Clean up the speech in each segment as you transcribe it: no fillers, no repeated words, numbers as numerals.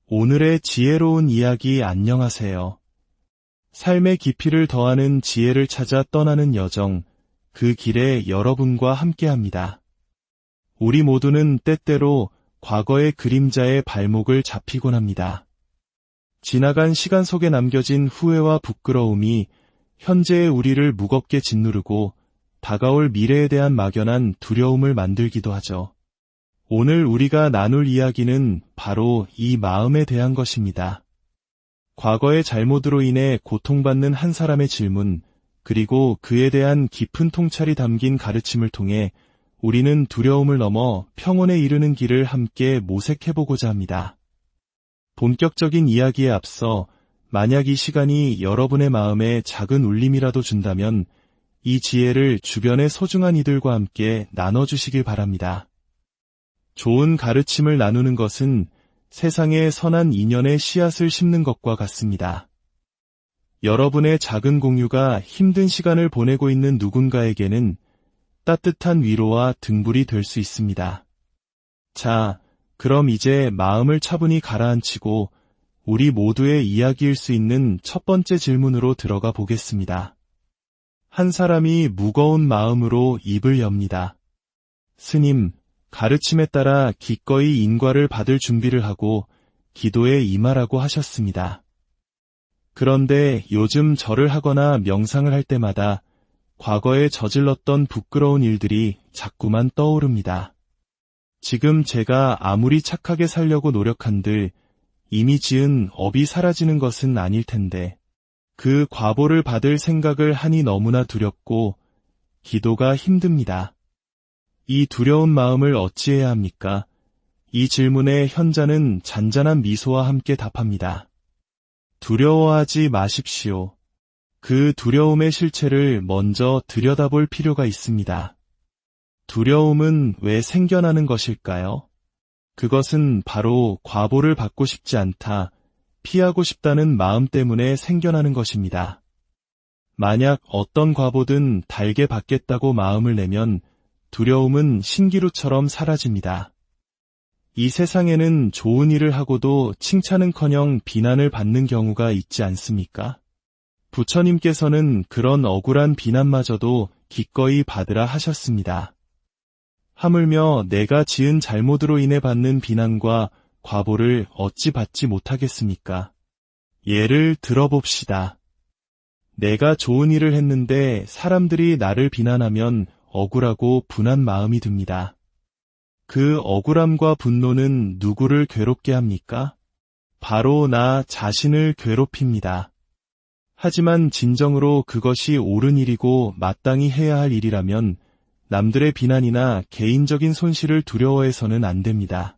오늘의 지혜로운 이야기 안녕하세요. 삶의 깊이를 더하는 지혜를 찾아 떠나는 여정, 그 길에 여러분과 함께합니다. 우리 모두는 때때로 과거의 그림자의 발목을 잡히곤 합니다. 지나간 시간 속에 남겨진 후회와 부끄러움이 현재의 우리를 무겁게 짓누르고 다가올 미래에 대한 막연한 두려움을 만들기도 하죠. 오늘 우리가 나눌 이야기는 바로 이 마음에 대한 것입니다. 과거의 잘못으로 인해 고통받는 한 사람의 질문, 그리고 그에 대한 깊은 통찰이 담긴 가르침을 통해 우리는 두려움을 넘어 평온에 이르는 길을 함께 모색해보고자 합니다. 본격적인 이야기에 앞서 만약 이 시간이 여러분의 마음에 작은 울림이라도 준다면 이 지혜를 주변의 소중한 이들과 함께 나눠주시길 바랍니다. 좋은 가르침을 나누는 것은 세상에 선한 인연의 씨앗을 심는 것과 같습니다. 여러분의 작은 공유가 힘든 시간을 보내고 있는 누군가에게는 따뜻한 위로와 등불이 될 수 있습니다. 자, 그럼 이제 마음을 차분히 가라앉히고 우리 모두의 이야기일 수 있는 첫 번째 질문으로 들어가 보겠습니다. 한 사람이 무거운 마음으로 입을 엽니다. 스님, 가르침에 따라 기꺼이 인과를 받을 준비를 하고 기도에 임하라고 하셨습니다. 그런데 요즘 절을 하거나 명상을 할 때마다 과거에 저질렀던 부끄러운 일들이 자꾸만 떠오릅니다. 지금 제가 아무리 착하게 살려고 노력한들 이미 지은 업이 사라지는 것은 아닐 텐데 그 과보를 받을 생각을 하니 너무나 두렵고 기도가 힘듭니다. 이 두려운 마음을 어찌해야 합니까? 이 질문에 현자는 잔잔한 미소와 함께 답합니다. 두려워하지 마십시오. 그 두려움의 실체를 먼저 들여다볼 필요가 있습니다. 두려움은 왜 생겨나는 것일까요? 그것은 바로 과보를 받고 싶지 않다, 피하고 싶다는 마음 때문에 생겨나는 것입니다. 만약 어떤 과보든 달게 받겠다고 마음을 내면 두려움은 신기루처럼 사라집니다. 이 세상에는 좋은 일을 하고도 칭찬은커녕 비난을 받는 경우가 있지 않습니까? 부처님께서는 그런 억울한 비난마저도 기꺼이 받으라 하셨습니다. 하물며 내가 지은 잘못으로 인해 받는 비난과 과보를 어찌 받지 못하겠습니까? 예를 들어봅시다. 내가 좋은 일을 했는데 사람들이 나를 비난하면 억울하고 분한 마음이 듭니다. 그 억울함과 분노는 누구를 괴롭게 합니까? 바로 나 자신을 괴롭힙니다. 하지만 진정으로 그것이 옳은 일이고 마땅히 해야 할 일이라면 남들의 비난이나 개인적인 손실을 두려워해서는 안 됩니다.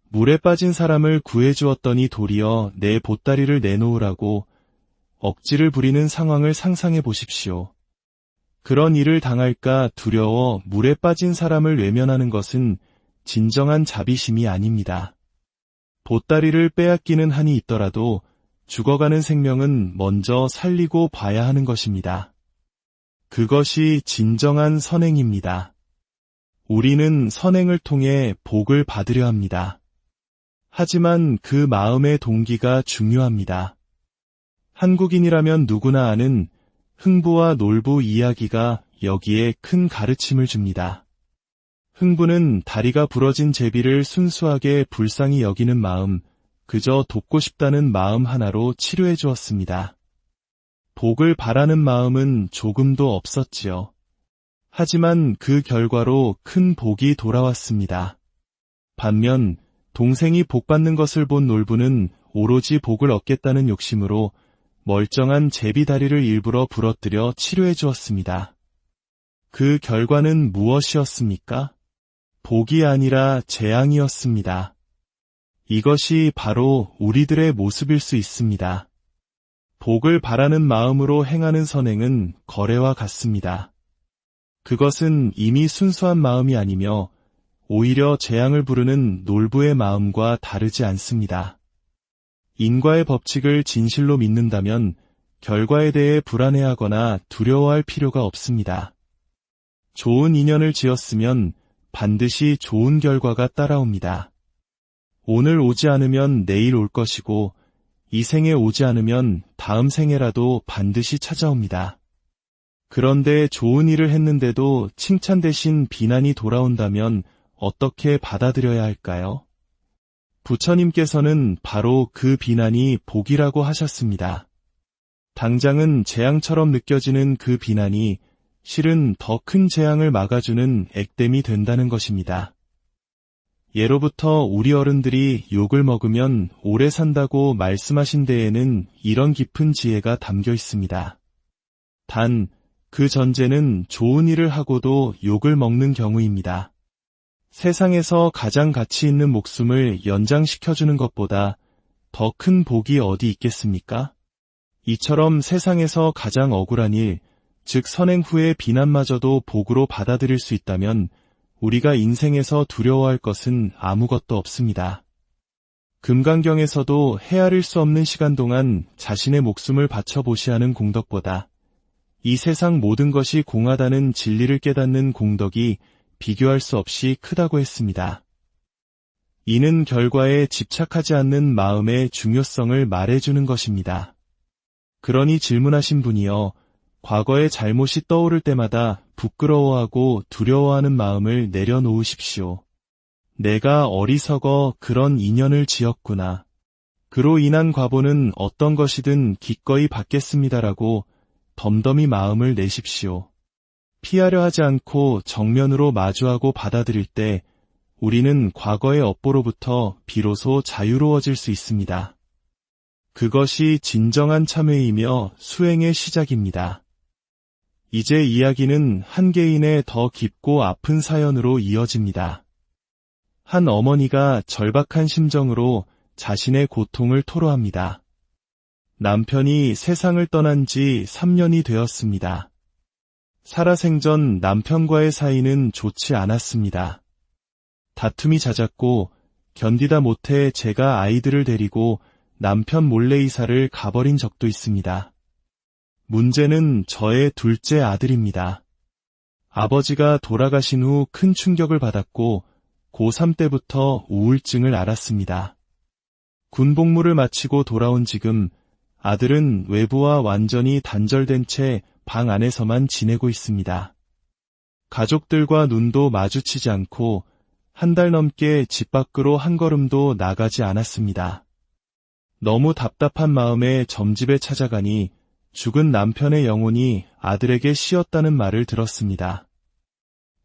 물에 빠진 사람을 구해주었더니 도리어 내 보따리를 내놓으라고 억지를 부리는 상황을 상상해 보십시오. 그런 일을 당할까 두려워 물에 빠진 사람을 외면하는 것은 진정한 자비심이 아닙니다. 보따리를 빼앗기는 한이 있더라도 죽어가는 생명은 먼저 살리고 봐야 하는 것입니다. 그것이 진정한 선행입니다. 우리는 선행을 통해 복을 받으려 합니다. 하지만 그 마음의 동기가 중요합니다. 한국인이라면 누구나 아는 흥부와 놀부 이야기가 여기에 큰 가르침을 줍니다. 흥부는 다리가 부러진 제비를 순수하게 불쌍히 여기는 마음, 그저 돕고 싶다는 마음 하나로 치료해 주었습니다. 복을 바라는 마음은 조금도 없었지요. 하지만 그 결과로 큰 복이 돌아왔습니다. 반면 동생이 복받는 것을 본 놀부는 오로지 복을 얻겠다는 욕심으로 멀쩡한 제비 다리를 일부러 부러뜨려 치료해 주었습니다. 그 결과는 무엇이었습니까? 복이 아니라 재앙이었습니다. 이것이 바로 우리들의 모습일 수 있습니다. 복을 바라는 마음으로 행하는 선행은 거래와 같습니다. 그것은 이미 순수한 마음이 아니며 오히려 재앙을 부르는 놀부의 마음과 다르지 않습니다. 인과의 법칙을 진실로 믿는다면 결과에 대해 불안해하거나 두려워할 필요가 없습니다. 좋은 인연을 지었으면 반드시 좋은 결과가 따라옵니다. 오늘 오지 않으면 내일 올 것이고 이 생에 오지 않으면 다음 생에라도 반드시 찾아옵니다. 그런데 좋은 일을 했는데도 칭찬 대신 비난이 돌아온다면 어떻게 받아들여야 할까요? 부처님께서는 바로 그 비난이 복이라고 하셨습니다. 당장은 재앙처럼 느껴지는 그 비난이 실은 더 큰 재앙을 막아주는 액땜이 된다는 것입니다. 예로부터 우리 어른들이 욕을 먹으면 오래 산다고 말씀하신 데에는 이런 깊은 지혜가 담겨 있습니다. 단, 그 전제는 좋은 일을 하고도 욕을 먹는 경우입니다. 세상에서 가장 가치 있는 목숨을 연장시켜주는 것보다 더 큰 복이 어디 있겠습니까? 이처럼 세상에서 가장 억울한 일, 즉 선행 후의 비난마저도 복으로 받아들일 수 있다면 우리가 인생에서 두려워할 것은 아무것도 없습니다. 금강경에서도 헤아릴 수 없는 시간 동안 자신의 목숨을 바쳐보시하는 공덕보다 이 세상 모든 것이 공하다는 진리를 깨닫는 공덕이 비교할 수 없이 크다고 했습니다. 이는 결과에 집착하지 않는 마음의 중요성을 말해주는 것입니다. 그러니 질문하신 분이여, 과거의 잘못이 떠오를 때마다 부끄러워하고 두려워하는 마음을 내려놓으십시오. 내가 어리석어 그런 인연을 지었구나. 그로 인한 과보는 어떤 것이든 기꺼이 받겠습니다라고 덤덤히 마음을 내십시오. 피하려 하지 않고 정면으로 마주하고 받아들일 때 우리는 과거의 업보로부터 비로소 자유로워질 수 있습니다. 그것이 진정한 참회이며 수행의 시작입니다. 이제 이야기는 한 개인의 더 깊고 아픈 사연으로 이어집니다. 한 어머니가 절박한 심정으로 자신의 고통을 토로합니다. 남편이 세상을 떠난 지 3년이 되었습니다. 살아생전 남편과의 사이는 좋지 않았습니다. 다툼이 잦았고 견디다 못해 제가 아이들을 데리고 남편 몰래 이사를 가버린 적도 있습니다. 문제는 저의 둘째 아들입니다. 아버지가 돌아가신 후 큰 충격을 받았고 고3 때부터 우울증을 앓았습니다. 군복무를 마치고 돌아온 지금 아들은 외부와 완전히 단절된 채 방 안에서만 지내고 있습니다. 가족들과 눈도 마주치지 않고 한 달 넘게 집 밖으로 한 걸음도 나가지 않았습니다. 너무 답답한 마음에 점집에 찾아가니 죽은 남편의 영혼이 아들에게 씌었다는 말을 들었습니다.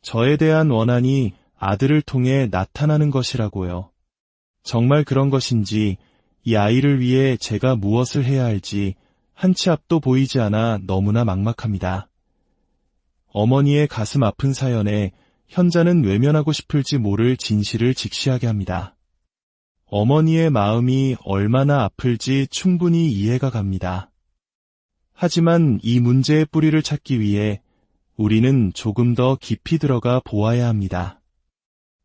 저에 대한 원한이 아들을 통해 나타나는 것이라고요. 정말 그런 것인지 이 아이를 위해 제가 무엇을 해야 할지 한 치 앞도 보이지 않아 너무나 막막합니다. 어머니의 가슴 아픈 사연에 현자는 외면하고 싶을지 모를 진실을 직시하게 합니다. 어머니의 마음이 얼마나 아플지 충분히 이해가 갑니다. 하지만 이 문제의 뿌리를 찾기 위해 우리는 조금 더 깊이 들어가 보아야 합니다.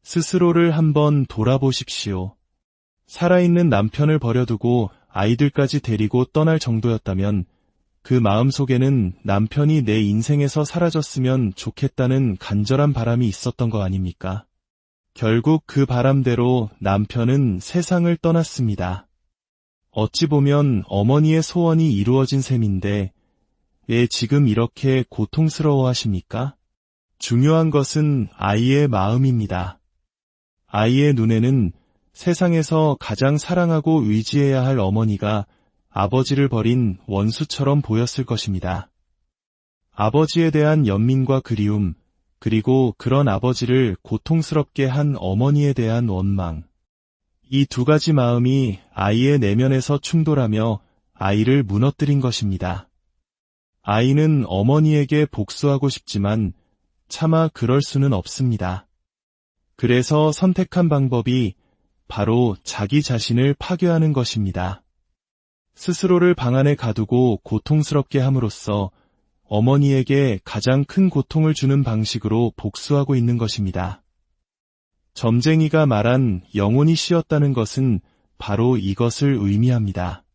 스스로를 한번 돌아보십시오. 살아있는 남편을 버려두고 아이들까지 데리고 떠날 정도였다면 그 마음속에는 남편이 내 인생에서 사라졌으면 좋겠다는 간절한 바람이 있었던 거 아닙니까? 결국 그 바람대로 남편은 세상을 떠났습니다. 어찌 보면 어머니의 소원이 이루어진 셈인데 왜 지금 이렇게 고통스러워하십니까? 중요한 것은 아이의 마음입니다. 아이의 눈에는 세상에서 가장 사랑하고 의지해야 할 어머니가 아버지를 버린 원수처럼 보였을 것입니다. 아버지에 대한 연민과 그리움, 그리고 그런 아버지를 고통스럽게 한 어머니에 대한 원망. 이 두 가지 마음이 아이의 내면에서 충돌하며 아이를 무너뜨린 것입니다. 아이는 어머니에게 복수하고 싶지만 차마 그럴 수는 없습니다. 그래서 선택한 방법이 바로 자기 자신을 파괴하는 것입니다. 스스로를 방 안에 가두고 고통스럽게 함으로써 어머니에게 가장 큰 고통을 주는 방식으로 복수하고 있는 것입니다. 점쟁이가 말한 영혼이 씌었다는 것은 바로 이것을 의미합니다.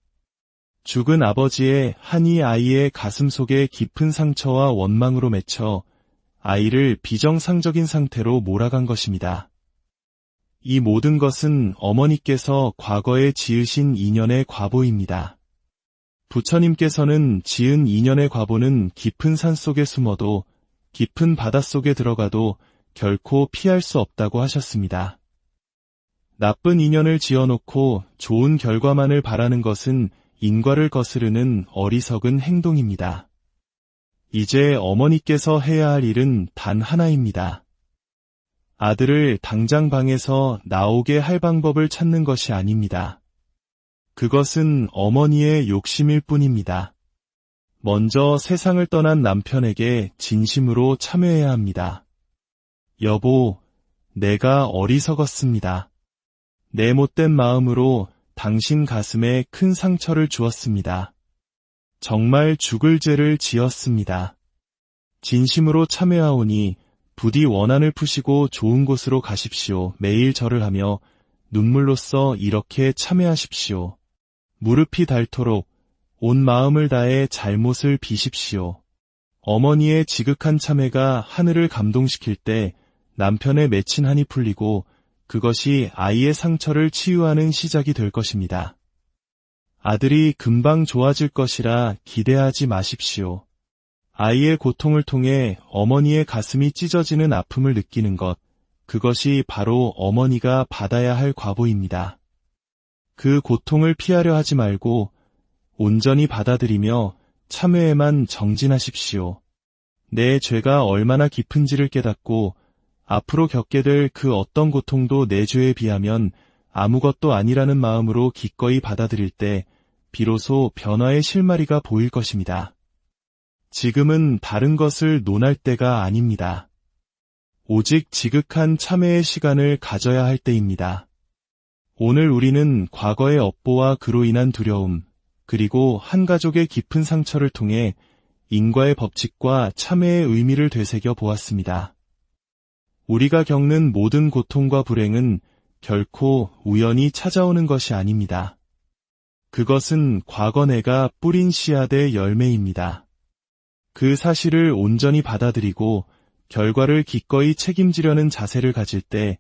죽은 아버지의 한이 아이의 가슴 속에 깊은 상처와 원망으로 맺혀 아이를 비정상적인 상태로 몰아간 것입니다. 이 모든 것은 어머니께서 과거에 지으신 인연의 과보입니다. 부처님께서는 지은 인연의 과보는 깊은 산 속에 숨어도 깊은 바닷속에 들어가도 결코 피할 수 없다고 하셨습니다. 나쁜 인연을 지어놓고 좋은 결과만을 바라는 것은 인과를 거스르는 어리석은 행동입니다. 이제 어머니께서 해야 할 일은 단 하나입니다. 아들을 당장 방에서 나오게 할 방법을 찾는 것이 아닙니다. 그것은 어머니의 욕심일 뿐입니다. 먼저 세상을 떠난 남편에게 진심으로 참여해야 합니다. 여보, 내가 어리석었습니다. 내 못된 마음으로 당신 가슴에 큰 상처를 주었습니다. 정말 죽을 죄를 지었습니다. 진심으로 참여하오니 부디 원한을 푸시고 좋은 곳으로 가십시오. 매일 절을 하며 눈물로써 이렇게 참여하십시오. 무릎이 닳도록 온 마음을 다해 잘못을 비십시오. 어머니의 지극한 참회가 하늘을 감동시킬 때 남편의 맺힌 한이 풀리고 그것이 아이의 상처를 치유하는 시작이 될 것입니다. 아들이 금방 좋아질 것이라 기대하지 마십시오. 아이의 고통을 통해 어머니의 가슴이 찢어지는 아픔을 느끼는 것, 그것이 바로 어머니가 받아야 할 과보입니다. 그 고통을 피하려 하지 말고 온전히 받아들이며 참회에만 정진하십시오. 내 죄가 얼마나 깊은지를 깨닫고 앞으로 겪게 될 그 어떤 고통도 내 죄에 비하면 아무것도 아니라는 마음으로 기꺼이 받아들일 때 비로소 변화의 실마리가 보일 것입니다. 지금은 다른 것을 논할 때가 아닙니다. 오직 지극한 참회의 시간을 가져야 할 때입니다. 오늘 우리는 과거의 업보와 그로 인한 두려움, 그리고 한 가족의 깊은 상처를 통해 인과의 법칙과 참회의 의미를 되새겨 보았습니다. 우리가 겪는 모든 고통과 불행은 결코 우연히 찾아오는 것이 아닙니다. 그것은 과거 내가 뿌린 씨앗의 열매입니다. 그 사실을 온전히 받아들이고 결과를 기꺼이 책임지려는 자세를 가질 때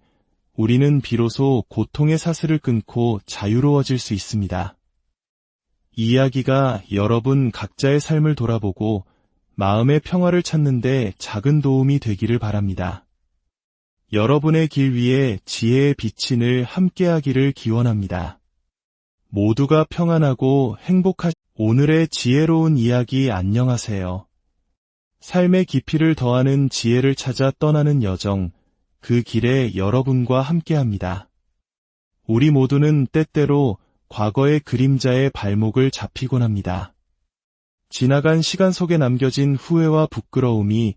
우리는 비로소 고통의 사슬을 끊고 자유로워질 수 있습니다. 이 이야기가 여러분 각자의 삶을 돌아보고 마음의 평화를 찾는 데 작은 도움이 되기를 바랍니다. 여러분의 길 위에 지혜의 빛이 늘 함께하기를 기원합니다. 모두가 평안하고 오늘의 지혜로운 이야기 안녕하세요. 삶의 깊이를 더하는 지혜를 찾아 떠나는 여정, 그 길에 여러분과 함께합니다. 우리 모두는 때때로 과거의 그림자의 발목을 잡히곤 합니다. 지나간 시간 속에 남겨진 후회와 부끄러움이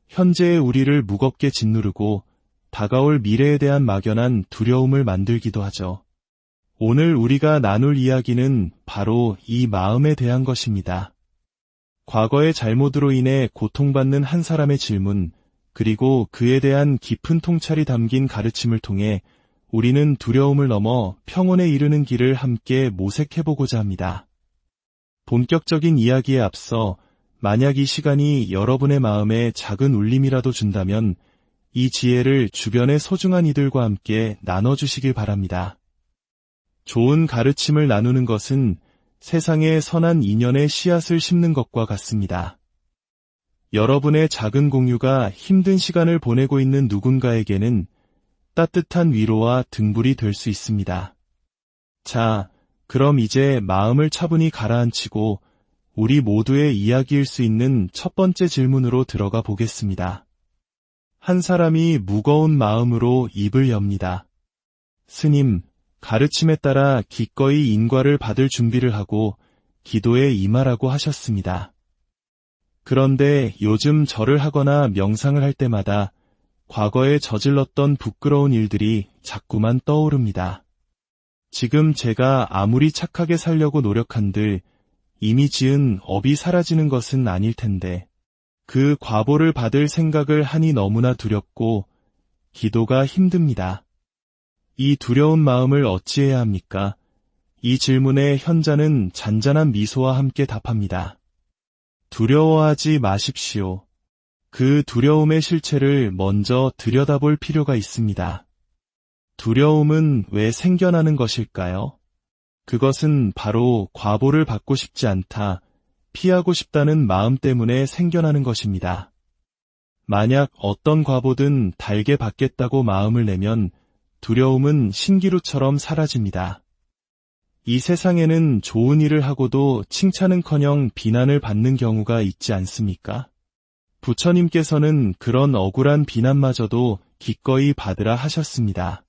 현재의 우리를 무겁게 짓누르고 다가올 미래에 대한 막연한 두려움을 만들기도 하죠. 오늘 우리가 나눌 이야기는 바로 이 마음에 대한 것입니다. 과거의 잘못으로 인해 고통받는 한 사람의 질문, 그리고 그에 대한 깊은 통찰이 담긴 가르침을 통해 우리는 두려움을 넘어 평온에 이르는 길을 함께 모색해보고자 합니다. 본격적인 이야기에 앞서 만약 이 시간이 여러분의 마음에 작은 울림이라도 준다면 이 지혜를 주변의 소중한 이들과 함께 나눠주시길 바랍니다. 좋은 가르침을 나누는 것은 세상에 선한 인연의 씨앗을 심는 것과 같습니다. 여러분의 작은 공유가 힘든 시간을 보내고 있는 누군가에게는 따뜻한 위로와 등불이 될 수 있습니다. 자, 그럼 이제 마음을 차분히 가라앉히고 우리 모두의 이야기일 수 있는 첫 번째 질문으로 들어가 보겠습니다. 한 사람이 무거운 마음으로 입을 엽니다. 스님, 가르침에 따라 기꺼이 인과를 받을 준비를 하고 기도에 임하라고 하셨습니다. 그런데 요즘 절을 하거나 명상을 할 때마다 과거에 저질렀던 부끄러운 일들이 자꾸만 떠오릅니다. 지금 제가 아무리 착하게 살려고 노력한들 이미 지은 업이 사라지는 것은 아닐 텐데 그 과보를 받을 생각을 하니 너무나 두렵고 기도가 힘듭니다. 이 두려운 마음을 어찌해야 합니까? 이 질문에 현자는 잔잔한 미소와 함께 답합니다. 두려워하지 마십시오. 그 두려움의 실체를 먼저 들여다볼 필요가 있습니다. 두려움은 왜 생겨나는 것일까요? 그것은 바로 과보를 받고 싶지 않다, 피하고 싶다는 마음 때문에 생겨나는 것입니다. 만약 어떤 과보든 달게 받겠다고 마음을 내면 두려움은 신기루처럼 사라집니다. 이 세상에는 좋은 일을 하고도 칭찬은커녕 비난을 받는 경우가 있지 않습니까? 부처님께서는 그런 억울한 비난마저도 기꺼이 받으라 하셨습니다.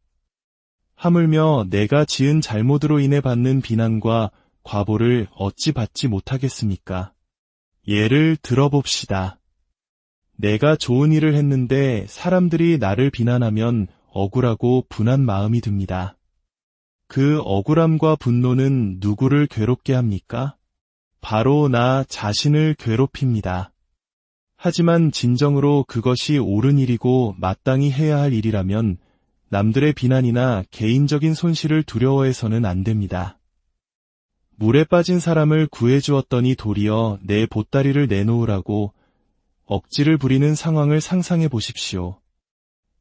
하물며 내가 지은 잘못으로 인해 받는 비난과 과보를 어찌 받지 못하겠습니까? 예를 들어봅시다. 내가 좋은 일을 했는데 사람들이 나를 비난하면 억울하고 분한 마음이 듭니다. 그 억울함과 분노는 누구를 괴롭게 합니까? 바로 나 자신을 괴롭힙니다. 하지만 진정으로 그것이 옳은 일이고 마땅히 해야 할 일이라면 남들의 비난이나 개인적인 손실을 두려워해서는 안 됩니다. 물에 빠진 사람을 구해주었더니 도리어 내 보따리를 내놓으라고 억지를 부리는 상황을 상상해 보십시오.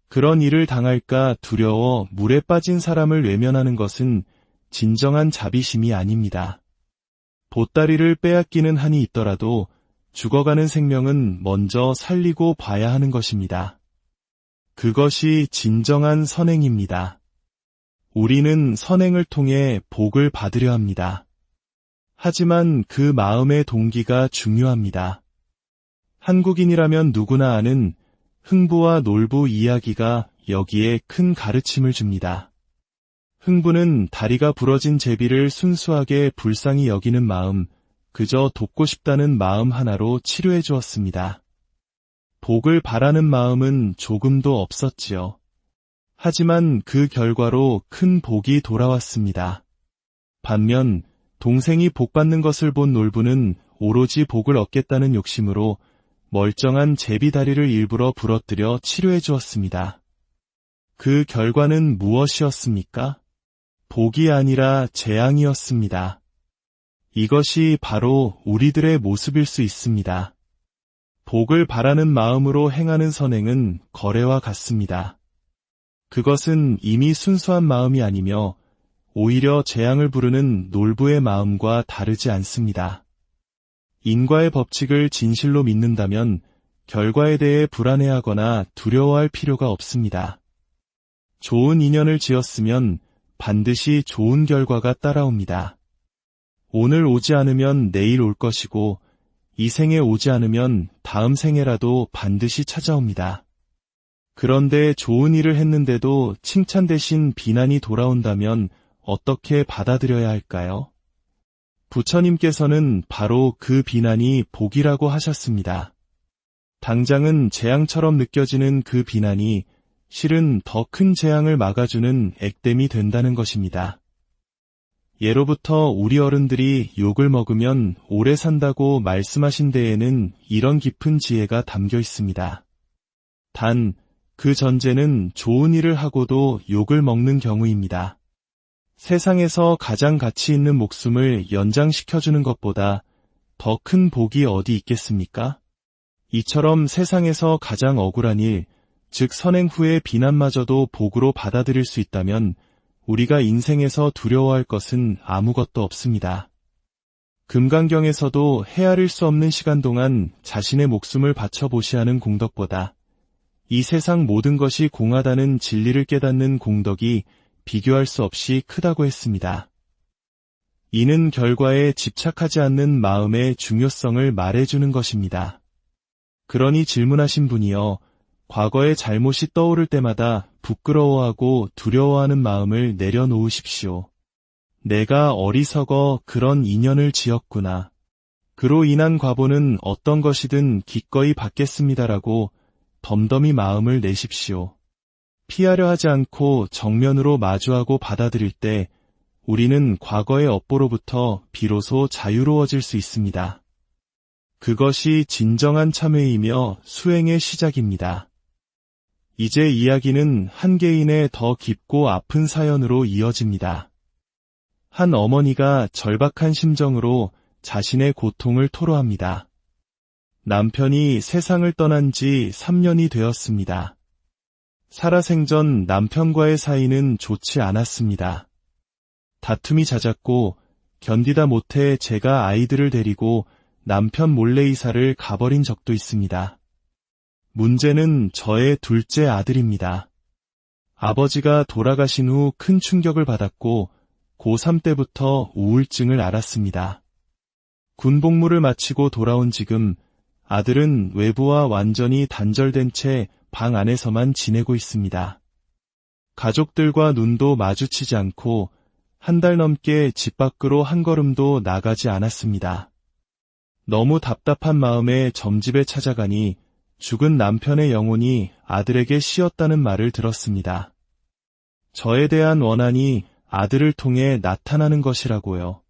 그런 일을 당할까 두려워 물에 빠진 사람을 외면하는 것은 진정한 자비심이 아닙니다. 보따리를 빼앗기는 한이 있더라도 죽어가는 생명은 먼저 살리고 봐야 하는 것입니다. 그것이 진정한 선행입니다. 우리는 선행을 통해 복을 받으려 합니다. 하지만 그 마음의 동기가 중요합니다. 한국인이라면 누구나 아는 흥부와 놀부 이야기가 여기에 큰 가르침을 줍니다. 흥부는 다리가 부러진 제비를 순수하게 불쌍히 여기는 마음, 그저 돕고 싶다는 마음 하나로 치료해 주었습니다. 복을 바라는 마음은 조금도 없었지요. 하지만 그 결과로 큰 복이 돌아왔습니다. 반면 동생이 복받는 것을 본 놀부는 오로지 복을 얻겠다는 욕심으로 멀쩡한 제비 다리를 일부러 부러뜨려 치료해 주었습니다. 그 결과는 무엇이었습니까? 복이 아니라 재앙이었습니다. 이것이 바로 우리들의 모습일 수 있습니다. 복을 바라는 마음으로 행하는 선행은 거래와 같습니다. 그것은 이미 순수한 마음이 아니며 오히려 재앙을 부르는 놀부의 마음과 다르지 않습니다. 인과의 법칙을 진실로 믿는다면 결과에 대해 불안해하거나 두려워할 필요가 없습니다. 좋은 인연을 지었으면 반드시 좋은 결과가 따라옵니다. 오늘 오지 않으면 내일 올 것이고 이 생에 오지 않으면 다음 생에라도 반드시 찾아옵니다. 그런데 좋은 일을 했는데도 칭찬 대신 비난이 돌아온다면 어떻게 받아들여야 할까요? 부처님께서는 바로 그 비난이 복이라고 하셨습니다. 당장은 재앙처럼 느껴지는 그 비난이 실은 더 큰 재앙을 막아주는 액땜이 된다는 것입니다. 예로부터 우리 어른들이 욕을 먹으면 오래 산다고 말씀하신 데에는 이런 깊은 지혜가 담겨 있습니다. 단, 그 전제는 좋은 일을 하고도 욕을 먹는 경우입니다. 세상에서 가장 가치 있는 목숨을 연장시켜주는 것보다 더 큰 복이 어디 있겠습니까? 이처럼 세상에서 가장 억울한 일, 즉 선행 후의 비난마저도 복으로 받아들일 수 있다면 우리가 인생에서 두려워할 것은 아무것도 없습니다. 금강경에서도 헤아릴 수 없는 시간 동안 자신의 목숨을 바쳐보시하는 공덕보다 이 세상 모든 것이 공하다는 진리를 깨닫는 공덕이 비교할 수 없이 크다고 했습니다. 이는 결과에 집착하지 않는 마음의 중요성을 말해주는 것입니다. 그러니 질문하신 분이여, 과거의 잘못이 떠오를 때마다 부끄러워하고 두려워하는 마음을 내려놓으십시오. 내가 어리석어 그런 인연을 지었구나. 그로 인한 과보는 어떤 것이든 기꺼이 받겠습니다라고 덤덤히 마음을 내십시오. 피하려 하지 않고 정면으로 마주하고 받아들일 때 우리는 과거의 업보로부터 비로소 자유로워질 수 있습니다. 그것이 진정한 참회이며 수행의 시작입니다. 이제 이야기는 한 개인의 더 깊고 아픈 사연으로 이어집니다. 한 어머니가 절박한 심정으로 자신의 고통을 토로합니다. 남편이 세상을 떠난 지 3년이 되었습니다. 살아생전 남편과의 사이는 좋지 않았습니다. 다툼이 잦았고 견디다 못해 제가 아이들을 데리고 남편 몰래 이사를 가버린 적도 있습니다. 문제는 저의 둘째 아들입니다. 아버지가 돌아가신 후 큰 충격을 받았고 고3 때부터 우울증을 앓았습니다. 군복무를 마치고 돌아온 지금 아들은 외부와 완전히 단절된 채 방 안에서만 지내고 있습니다. 가족들과 눈도 마주치지 않고 한 달 넘게 집 밖으로 한 걸음도 나가지 않았습니다. 너무 답답한 마음에 점집에 찾아가니 죽은 남편의 영혼이 아들에게 씌었다는 말을 들었습니다. 저에 대한 원한이 아들을 통해 나타나는 것이라고요.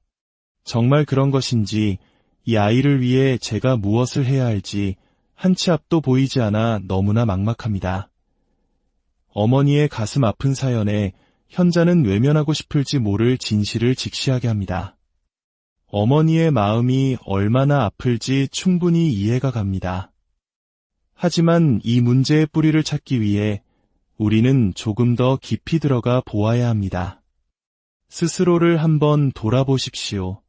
정말 그런 것인지 이 아이를 위해 제가 무엇을 해야 할지 한 치 앞도 보이지 않아 너무나 막막합니다. 어머니의 가슴 아픈 사연에 현자는 외면하고 싶을지 모를 진실을 직시하게 합니다. 어머니의 마음이 얼마나 아플지 충분히 이해가 갑니다. 하지만 이 문제의 뿌리를 찾기 위해 우리는 조금 더 깊이 들어가 보아야 합니다. 스스로를 한번 돌아보십시오.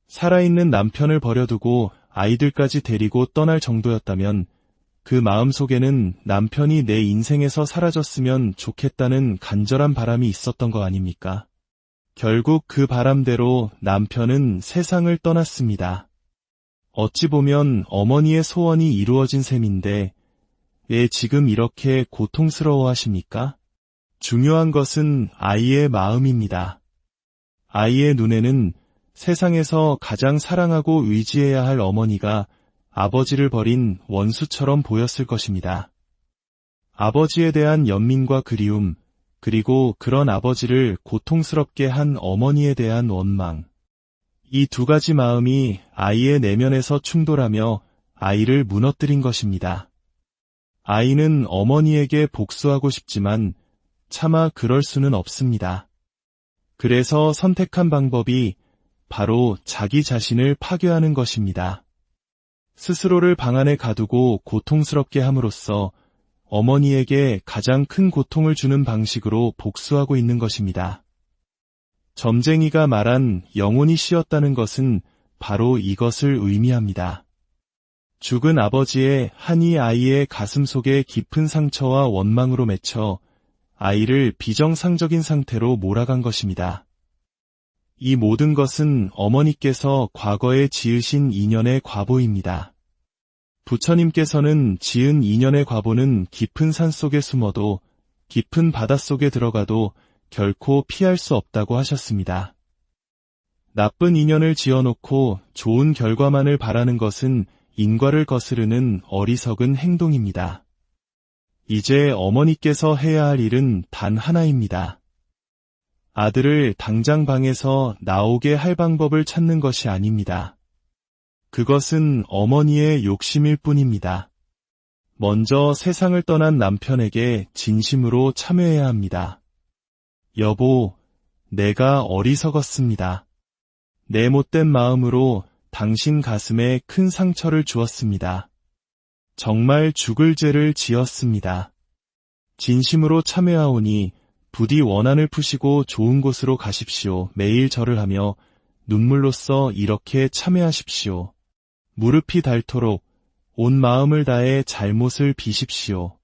살아있는 남편을 버려두고 아이들까지 데리고 떠날 정도였다면 그 마음속에는 남편이 내 인생에서 사라졌으면 좋겠다는 간절한 바람이 있었던 거 아닙니까? 결국 그 바람대로 남편은 세상을 떠났습니다. 어찌 보면 어머니의 소원이 이루어진 셈인데 왜 지금 이렇게 고통스러워하십니까? 중요한 것은 아이의 마음입니다. 아이의 눈에는 세상에서 가장 사랑하고 의지해야 할 어머니가 아버지를 버린 원수처럼 보였을 것입니다. 아버지에 대한 연민과 그리움, 그리고 그런 아버지를 고통스럽게 한 어머니에 대한 원망. 이 두 가지 마음이 아이의 내면에서 충돌하며 아이를 무너뜨린 것입니다. 아이는 어머니에게 복수하고 싶지만 차마 그럴 수는 없습니다. 그래서 선택한 방법이 바로 자기 자신을 파괴하는 것입니다. 스스로를 방 안에 가두고 고통스럽게 함으로써 어머니에게 가장 큰 고통을 주는 방식으로 복수하고 있는 것입니다. 점쟁이가 말한 영혼이 씌었다는 것은 바로 이것을 의미합니다. 죽은 아버지의 한이 아이의 가슴 속에 깊은 상처와 원망으로 맺혀 아이를 비정상적인 상태로 몰아간 것입니다. 이 모든 것은 어머니께서 과거에 지으신 인연의 과보입니다. 부처님께서는 지은 인연의 과보는 깊은 산 속에 숨어도 깊은 바닷속에 들어가도 결코 피할 수 없다고 하셨습니다. 나쁜 인연을 지어놓고 좋은 결과만을 바라는 것은 인과를 거스르는 어리석은 행동입니다. 이제 어머니께서 해야 할 일은 단 하나입니다. 아들을 당장 방에서 나오게 할 방법을 찾는 것이 아닙니다. 그것은 어머니의 욕심일 뿐입니다. 먼저 세상을 떠난 남편에게 진심으로 참여해야 합니다. 여보, 내가 어리석었습니다. 내 못된 마음으로 당신 가슴에 큰 상처를 주었습니다. 정말 죽을 죄를 지었습니다. 진심으로 참여하오니 부디 원한을 푸시고 좋은 곳으로 가십시오. 매일 절을 하며 눈물로써 이렇게 참여하십시오. 무릎이 닳도록 온 마음을 다해 잘못을 비십시오.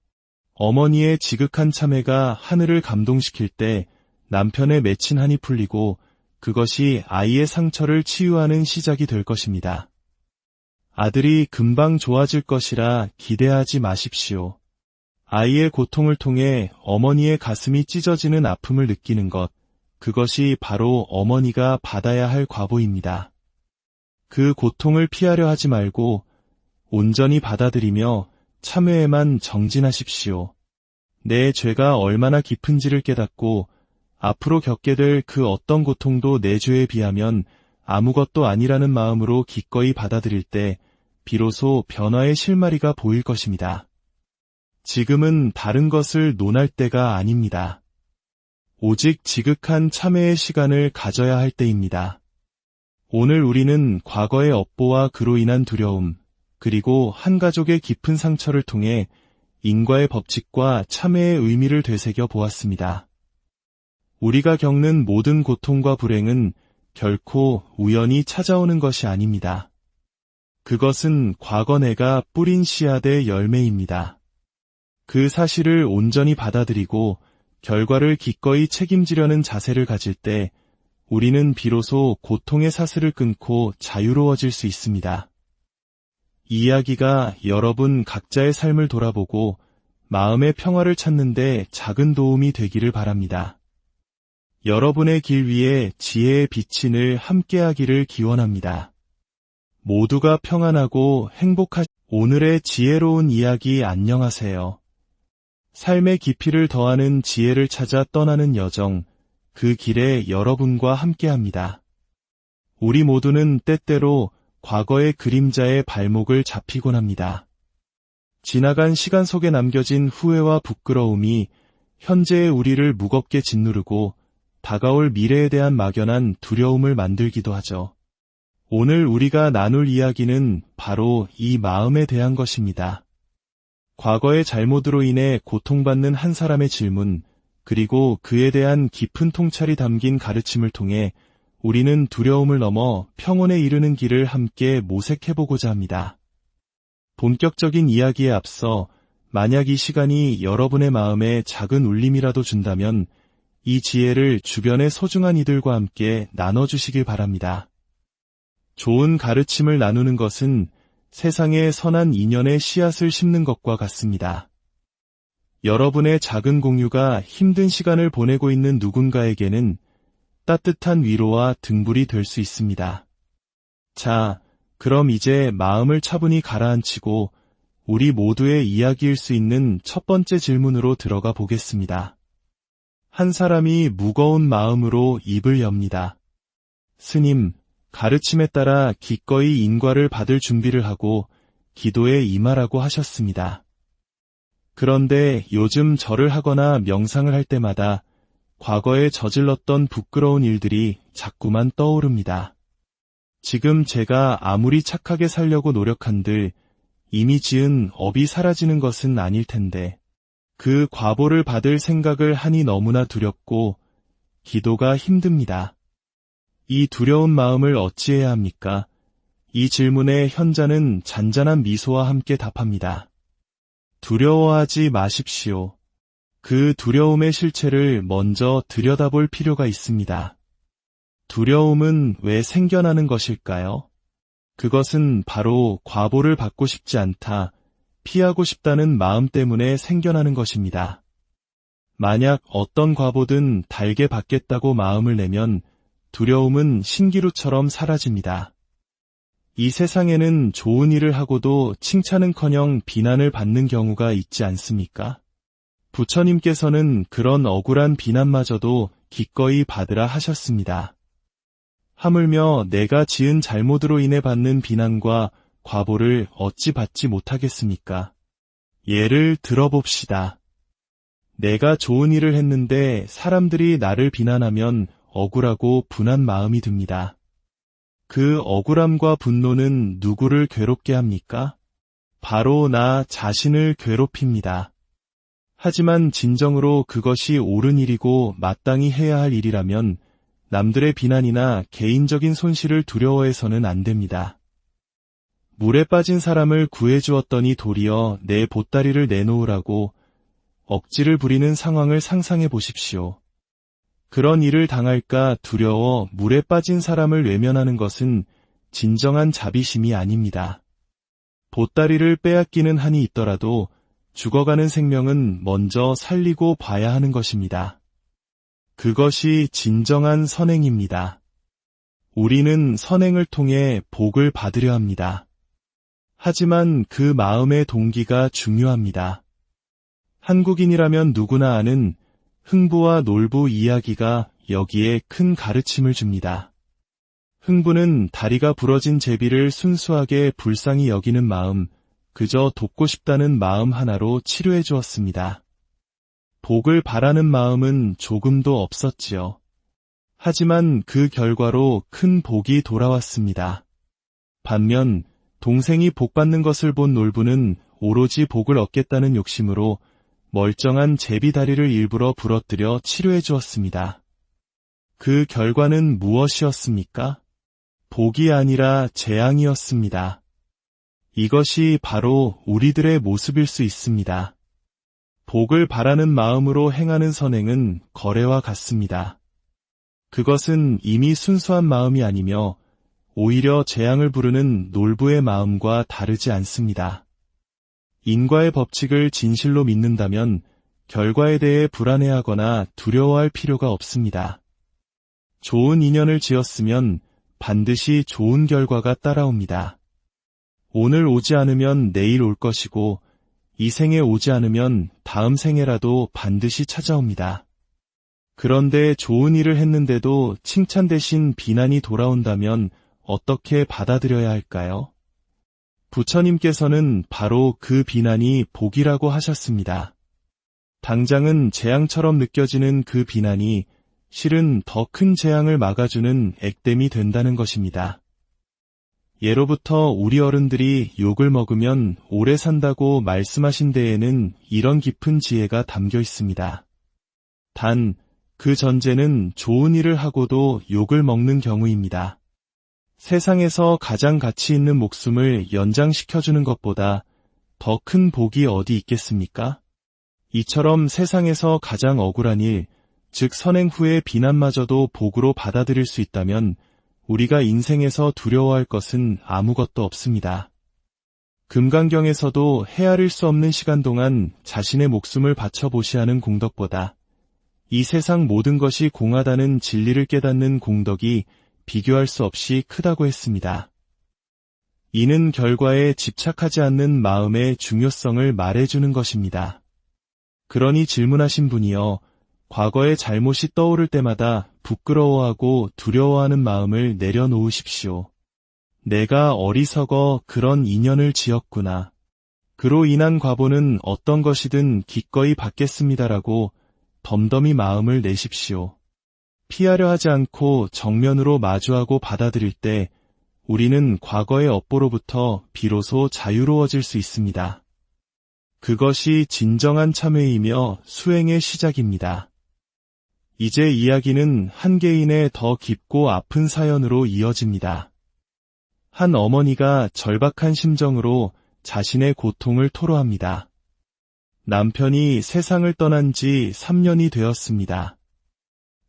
어머니의 지극한 참회가 하늘을 감동시킬 때 남편의 맺힌 한이 풀리고 그것이 아이의 상처를 치유하는 시작이 될 것입니다. 아들이 금방 좋아질 것이라 기대하지 마십시오. 아이의 고통을 통해 어머니의 가슴이 찢어지는 아픔을 느끼는 것, 그것이 바로 어머니가 받아야 할 과보입니다. 그 고통을 피하려 하지 말고 온전히 받아들이며 참회에만 정진하십시오. 내 죄가 얼마나 깊은지를 깨닫고 앞으로 겪게 될 그 어떤 고통도 내 죄에 비하면 아무것도 아니라는 마음으로 기꺼이 받아들일 때 비로소 변화의 실마리가 보일 것입니다. 지금은 다른 것을 논할 때가 아닙니다. 오직 지극한 참회의 시간을 가져야 할 때입니다. 오늘 우리는 과거의 업보와 그로 인한 두려움, 그리고 한 가족의 깊은 상처를 통해 인과의 법칙과 참회의 의미를 되새겨 보았습니다. 우리가 겪는 모든 고통과 불행은 결코 우연히 찾아오는 것이 아닙니다. 그것은 과거 내가 뿌린 씨앗의 열매입니다. 그 사실을 온전히 받아들이고 결과를 기꺼이 책임지려는 자세를 가질 때 우리는 비로소 고통의 사슬을 끊고 자유로워질 수 있습니다. 이 이야기가 여러분 각자의 삶을 돌아보고 마음의 평화를 찾는 데 작은 도움이 되기를 바랍니다. 여러분의 길 위에 지혜의 빛이 늘 함께하기를 기원합니다. 모두가 평안하고 오늘의 지혜로운 이야기 안녕하세요. 삶의 깊이를 더하는 지혜를 찾아 떠나는 여정, 그 길에 여러분과 함께합니다. 우리 모두는 때때로 과거의 그림자의 발목을 잡히곤 합니다. 지나간 시간 속에 남겨진 후회와 부끄러움이 현재의 우리를 무겁게 짓누르고 다가올 미래에 대한 막연한 두려움을 만들기도 하죠. 오늘 우리가 나눌 이야기는 바로 이 마음에 대한 것입니다. 과거의 잘못으로 인해 고통받는 한 사람의 질문, 그리고 그에 대한 깊은 통찰이 담긴 가르침을 통해 우리는 두려움을 넘어 평온에 이르는 길을 함께 모색해보고자 합니다. 본격적인 이야기에 앞서 만약 이 시간이 여러분의 마음에 작은 울림이라도 준다면 이 지혜를 주변의 소중한 이들과 함께 나눠주시길 바랍니다. 좋은 가르침을 나누는 것은 세상에 선한 인연의 씨앗을 심는 것과 같습니다. 여러분의 작은 공유가 힘든 시간을 보내고 있는 누군가에게는 따뜻한 위로와 등불이 될 수 있습니다. 자, 그럼 이제 마음을 차분히 가라앉히고 우리 모두의 이야기일 수 있는 첫 번째 질문으로 들어가 보겠습니다. 한 사람이 무거운 마음으로 입을 엽니다. 스님, 가르침에 따라 기꺼이 인과를 받을 준비를 하고 기도에 임하라고 하셨습니다. 그런데 요즘 절을 하거나 명상을 할 때마다 과거에 저질렀던 부끄러운 일들이 자꾸만 떠오릅니다. 지금 제가 아무리 착하게 살려고 노력한들 이미 지은 업이 사라지는 것은 아닐 텐데 그 과보를 받을 생각을 하니 너무나 두렵고 기도가 힘듭니다. 이 두려운 마음을 어찌해야 합니까? 이 질문에 현자는 잔잔한 미소와 함께 답합니다. 두려워하지 마십시오. 그 두려움의 실체를 먼저 들여다볼 필요가 있습니다. 두려움은 왜 생겨나는 것일까요? 그것은 바로 과보를 받고 싶지 않다, 피하고 싶다는 마음 때문에 생겨나는 것입니다. 만약 어떤 과보든 달게 받겠다고 마음을 내면 두려움은 신기루처럼 사라집니다. 이 세상에는 좋은 일을 하고도 칭찬은커녕 비난을 받는 경우가 있지 않습니까? 부처님께서는 그런 억울한 비난마저도 기꺼이 받으라 하셨습니다. 하물며 내가 지은 잘못으로 인해 받는 비난과 과보를 어찌 받지 못하겠습니까? 예를 들어봅시다. 내가 좋은 일을 했는데 사람들이 나를 비난하면 억울하고 분한 마음이 듭니다. 그 억울함과 분노는 누구를 괴롭게 합니까? 바로 나 자신을 괴롭힙니다. 하지만 진정으로 그것이 옳은 일이고 마땅히 해야 할 일이라면 남들의 비난이나 개인적인 손실을 두려워해서는 안 됩니다. 물에 빠진 사람을 구해주었더니 도리어 내 보따리를 내놓으라고 억지를 부리는 상황을 상상해 보십시오. 그런 일을 당할까 두려워 물에 빠진 사람을 외면하는 것은 진정한 자비심이 아닙니다. 보따리를 빼앗기는 한이 있더라도 죽어가는 생명은 먼저 살리고 봐야 하는 것입니다. 그것이 진정한 선행입니다. 우리는 선행을 통해 복을 받으려 합니다. 하지만 그 마음의 동기가 중요합니다. 한국인이라면 누구나 아는 흥부와 놀부 이야기가 여기에 큰 가르침을 줍니다. 흥부는 다리가 부러진 제비를 순수하게 불쌍히 여기는 마음, 그저 돕고 싶다는 마음 하나로 치료해 주었습니다. 복을 바라는 마음은 조금도 없었지요. 하지만 그 결과로 큰 복이 돌아왔습니다. 반면 동생이 복받는 것을 본 놀부는 오로지 복을 얻겠다는 욕심으로 멀쩡한 제비 다리를 일부러 부러뜨려 치료해 주었습니다. 그 결과는 무엇이었습니까? 복이 아니라 재앙이었습니다. 이것이 바로 우리들의 모습일 수 있습니다. 복을 바라는 마음으로 행하는 선행은 거래와 같습니다. 그것은 이미 순수한 마음이 아니며 오히려 재앙을 부르는 놀부의 마음과 다르지 않습니다. 인과의 법칙을 진실로 믿는다면 결과에 대해 불안해하거나 두려워할 필요가 없습니다. 좋은 인연을 지었으면 반드시 좋은 결과가 따라옵니다. 오늘 오지 않으면 내일 올 것이고 이 생에 오지 않으면 다음 생에라도 반드시 찾아옵니다. 그런데 좋은 일을 했는데도 칭찬 대신 비난이 돌아온다면 어떻게 받아들여야 할까요? 부처님께서는 바로 그 비난이 복이라고 하셨습니다. 당장은 재앙처럼 느껴지는 그 비난이 실은 더 큰 재앙을 막아주는 액땜이 된다는 것입니다. 예로부터 우리 어른들이 욕을 먹으면 오래 산다고 말씀하신 데에는 이런 깊은 지혜가 담겨 있습니다. 단, 그 전제는 좋은 일을 하고도 욕을 먹는 경우입니다. 세상에서 가장 가치 있는 목숨을 연장시켜주는 것보다 더 큰 복이 어디 있겠습니까? 이처럼 세상에서 가장 억울한 일, 즉 선행 후의 비난마저도 복으로 받아들일 수 있다면 우리가 인생에서 두려워할 것은 아무것도 없습니다. 금강경에서도 헤아릴 수 없는 시간 동안 자신의 목숨을 바쳐보시하는 공덕보다 이 세상 모든 것이 공하다는 진리를 깨닫는 공덕이 비교할 수 없이 크다고 했습니다. 이는 결과에 집착하지 않는 마음의 중요성을 말해주는 것입니다. 그러니 질문하신 분이여, 과거의 잘못이 떠오를 때마다 부끄러워하고 두려워하는 마음을 내려놓으십시오. 내가 어리석어 그런 인연을 지었구나. 그로 인한 과보는 어떤 것이든 기꺼이 받겠습니다라고 덤덤히 마음을 내십시오. 피하려 하지 않고 정면으로 마주하고 받아들일 때 우리는 과거의 업보로부터 비로소 자유로워질 수 있습니다. 그것이 진정한 참회이며 수행의 시작입니다. 이제 이야기는 한 개인의 더 깊고 아픈 사연으로 이어집니다. 한 어머니가 절박한 심정으로 자신의 고통을 토로합니다. 남편이 세상을 떠난 지 3년이 되었습니다.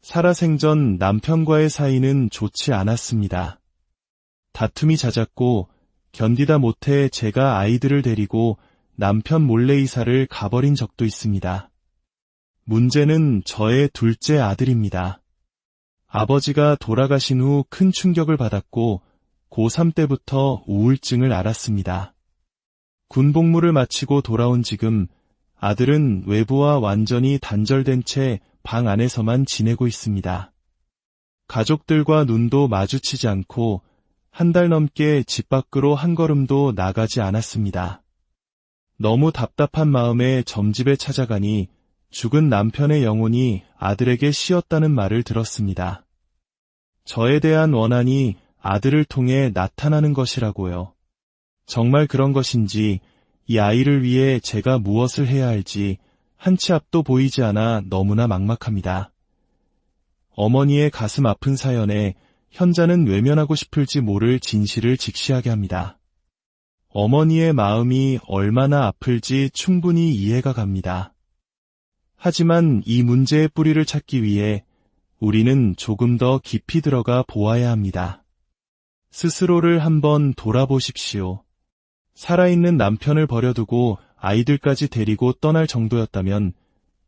살아생전 남편과의 사이는 좋지 않았습니다. 다툼이 잦았고 견디다 못해 제가 아이들을 데리고 남편 몰래 이사를 가버린 적도 있습니다. 문제는 저의 둘째 아들입니다. 아버지가 돌아가신 후 큰 충격을 받았고 고3 때부터 우울증을 앓았습니다. 군복무를 마치고 돌아온 지금 아들은 외부와 완전히 단절된 채 방 안에서만 지내고 있습니다. 가족들과 눈도 마주치지 않고 한 달 넘게 집 밖으로 한 걸음도 나가지 않았습니다. 너무 답답한 마음에 점집에 찾아가니 죽은 남편의 영혼이 아들에게 시었다는 말을 들었습니다. 저에 대한 원한이 아들을 통해 나타나는 것이라고요. 정말 그런 것인지 이 아이를 위해 제가 무엇을 해야 할지 한 치 앞도 보이지 않아 너무나 막막합니다. 어머니의 가슴 아픈 사연에 현자는 외면하고 싶을지 모를 진실을 직시하게 합니다. 어머니의 마음이 얼마나 아플지 충분히 이해가 갑니다. 하지만 이 문제의 뿌리를 찾기 위해 우리는 조금 더 깊이 들어가 보아야 합니다. 스스로를 한번 돌아보십시오. 살아있는 남편을 버려두고 아이들까지 데리고 떠날 정도였다면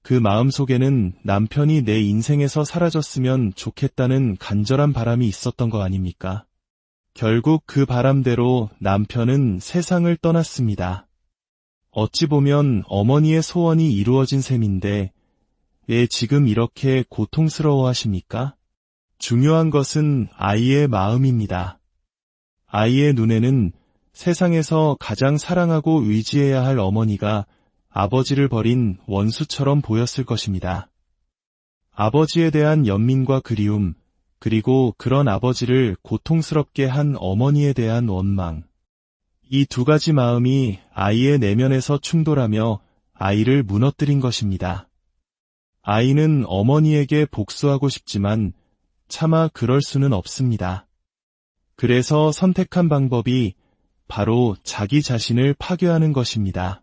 그 마음속에는 남편이 내 인생에서 사라졌으면 좋겠다는 간절한 바람이 있었던 거 아닙니까? 결국 그 바람대로 남편은 세상을 떠났습니다. 어찌 보면 어머니의 소원이 이루어진 셈인데 왜 지금 이렇게 고통스러워하십니까? 중요한 것은 아이의 마음입니다. 아이의 눈에는 세상에서 가장 사랑하고 의지해야 할 어머니가 아버지를 버린 원수처럼 보였을 것입니다. 아버지에 대한 연민과 그리움, 그리고 그런 아버지를 고통스럽게 한 어머니에 대한 원망. 이 두 가지 마음이 아이의 내면에서 충돌하며 아이를 무너뜨린 것입니다. 아이는 어머니에게 복수하고 싶지만 차마 그럴 수는 없습니다. 그래서 선택한 방법이 바로 자기 자신을 파괴하는 것입니다.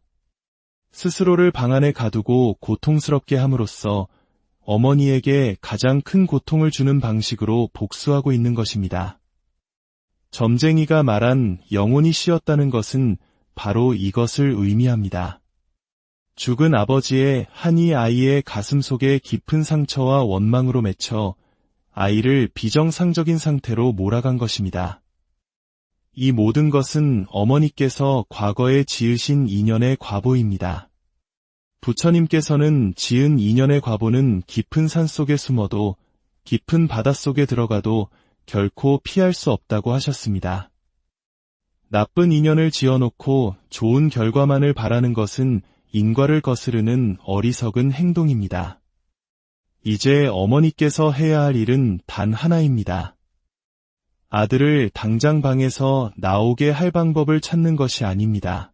스스로를 방 안에 가두고 고통스럽게 함으로써 어머니에게 가장 큰 고통을 주는 방식으로 복수하고 있는 것입니다. 점쟁이가 말한 영혼이 씌었다는 것은 바로 이것을 의미합니다. 죽은 아버지의 한이 아이의 가슴 속에 깊은 상처와 원망으로 맺혀 아이를 비정상적인 상태로 몰아간 것입니다. 이 모든 것은 어머니께서 과거에 지으신 인연의 과보입니다. 부처님께서는 지은 인연의 과보는 깊은 산 속에 숨어도 깊은 바닷속에 들어가도 결코 피할 수 없다고 하셨습니다. 나쁜 인연을 지어놓고 좋은 결과만을 바라는 것은 인과를 거스르는 어리석은 행동입니다. 이제 어머니께서 해야 할 일은 단 하나입니다. 아들을 당장 방에서 나오게 할 방법을 찾는 것이 아닙니다.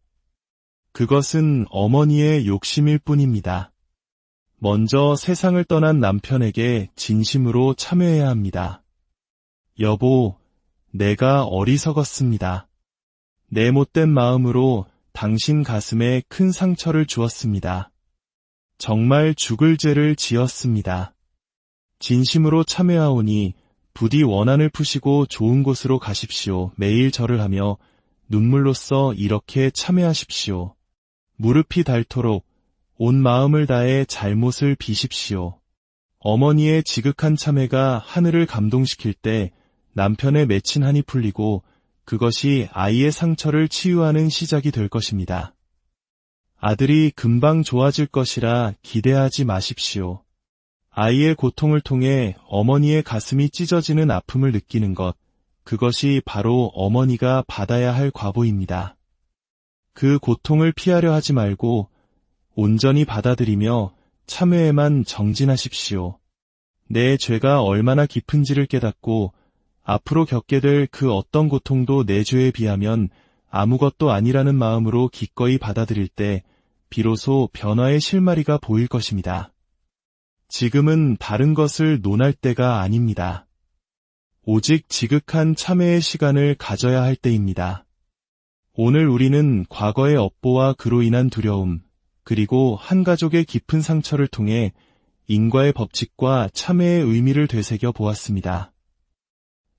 그것은 어머니의 욕심일 뿐입니다. 먼저 세상을 떠난 남편에게 진심으로 참여해야 합니다. 여보, 내가 어리석었습니다. 내 못된 마음으로 당신 가슴에 큰 상처를 주었습니다. 정말 죽을 죄를 지었습니다. 진심으로 참여하오니 부디 원한을 푸시고 좋은 곳으로 가십시오. 매일 절을 하며 눈물로써 이렇게 참여하십시오. 무릎이 닳도록 온 마음을 다해 잘못을 비십시오. 어머니의 지극한 참회가 하늘을 감동시킬 때 남편의 맺힌 한이 풀리고 그것이 아이의 상처를 치유하는 시작이 될 것입니다. 아들이 금방 좋아질 것이라 기대하지 마십시오. 아이의 고통을 통해 어머니의 가슴이 찢어지는 아픔을 느끼는 것, 그것이 바로 어머니가 받아야 할 과보입니다. 그 고통을 피하려 하지 말고 온전히 받아들이며 참회에만 정진하십시오. 내 죄가 얼마나 깊은지를 깨닫고 앞으로 겪게 될 그 어떤 고통도 내 죄에 비하면 아무것도 아니라는 마음으로 기꺼이 받아들일 때 비로소 변화의 실마리가 보일 것입니다. 지금은 다른 것을 논할 때가 아닙니다. 오직 지극한 참회의 시간을 가져야 할 때입니다. 오늘 우리는 과거의 업보와 그로 인한 두려움, 그리고 한 가족의 깊은 상처를 통해 인과의 법칙과 참회의 의미를 되새겨 보았습니다.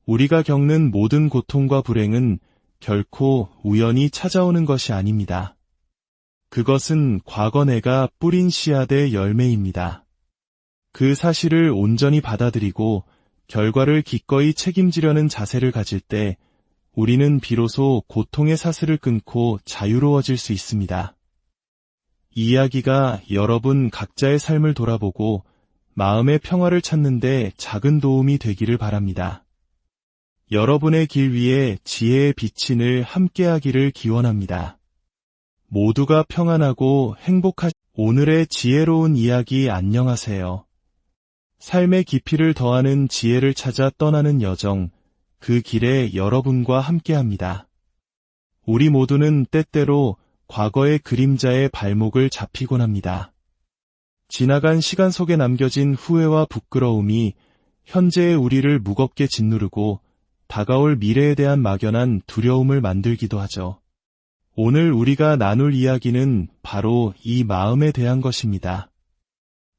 우리가 겪는 모든 고통과 불행은 결코 우연히 찾아오는 것이 아닙니다. 그것은 과거 내가 뿌린 씨앗의 열매입니다. 그 사실을 온전히 받아들이고 결과를 기꺼이 책임지려는 자세를 가질 때 우리는 비로소 고통의 사슬을 끊고 자유로워질 수 있습니다. 이 이야기가 여러분 각자의 삶을 돌아보고 마음의 평화를 찾는 데 작은 도움이 되기를 바랍니다. 여러분의 길 위에 지혜의 빛이 늘 함께하기를 기원합니다. 모두가 평안하고 오늘의 지혜로운 이야기 안녕하세요. 삶의 깊이를 더하는 지혜를 찾아 떠나는 여정, 그 길에 여러분과 함께합니다. 우리 모두는 때때로 과거의 그림자의 발목을 잡히곤 합니다. 지나간 시간 속에 남겨진 후회와 부끄러움이 현재의 우리를 무겁게 짓누르고 다가올 미래에 대한 막연한 두려움을 만들기도 하죠. 오늘 우리가 나눌 이야기는 바로 이 마음에 대한 것입니다.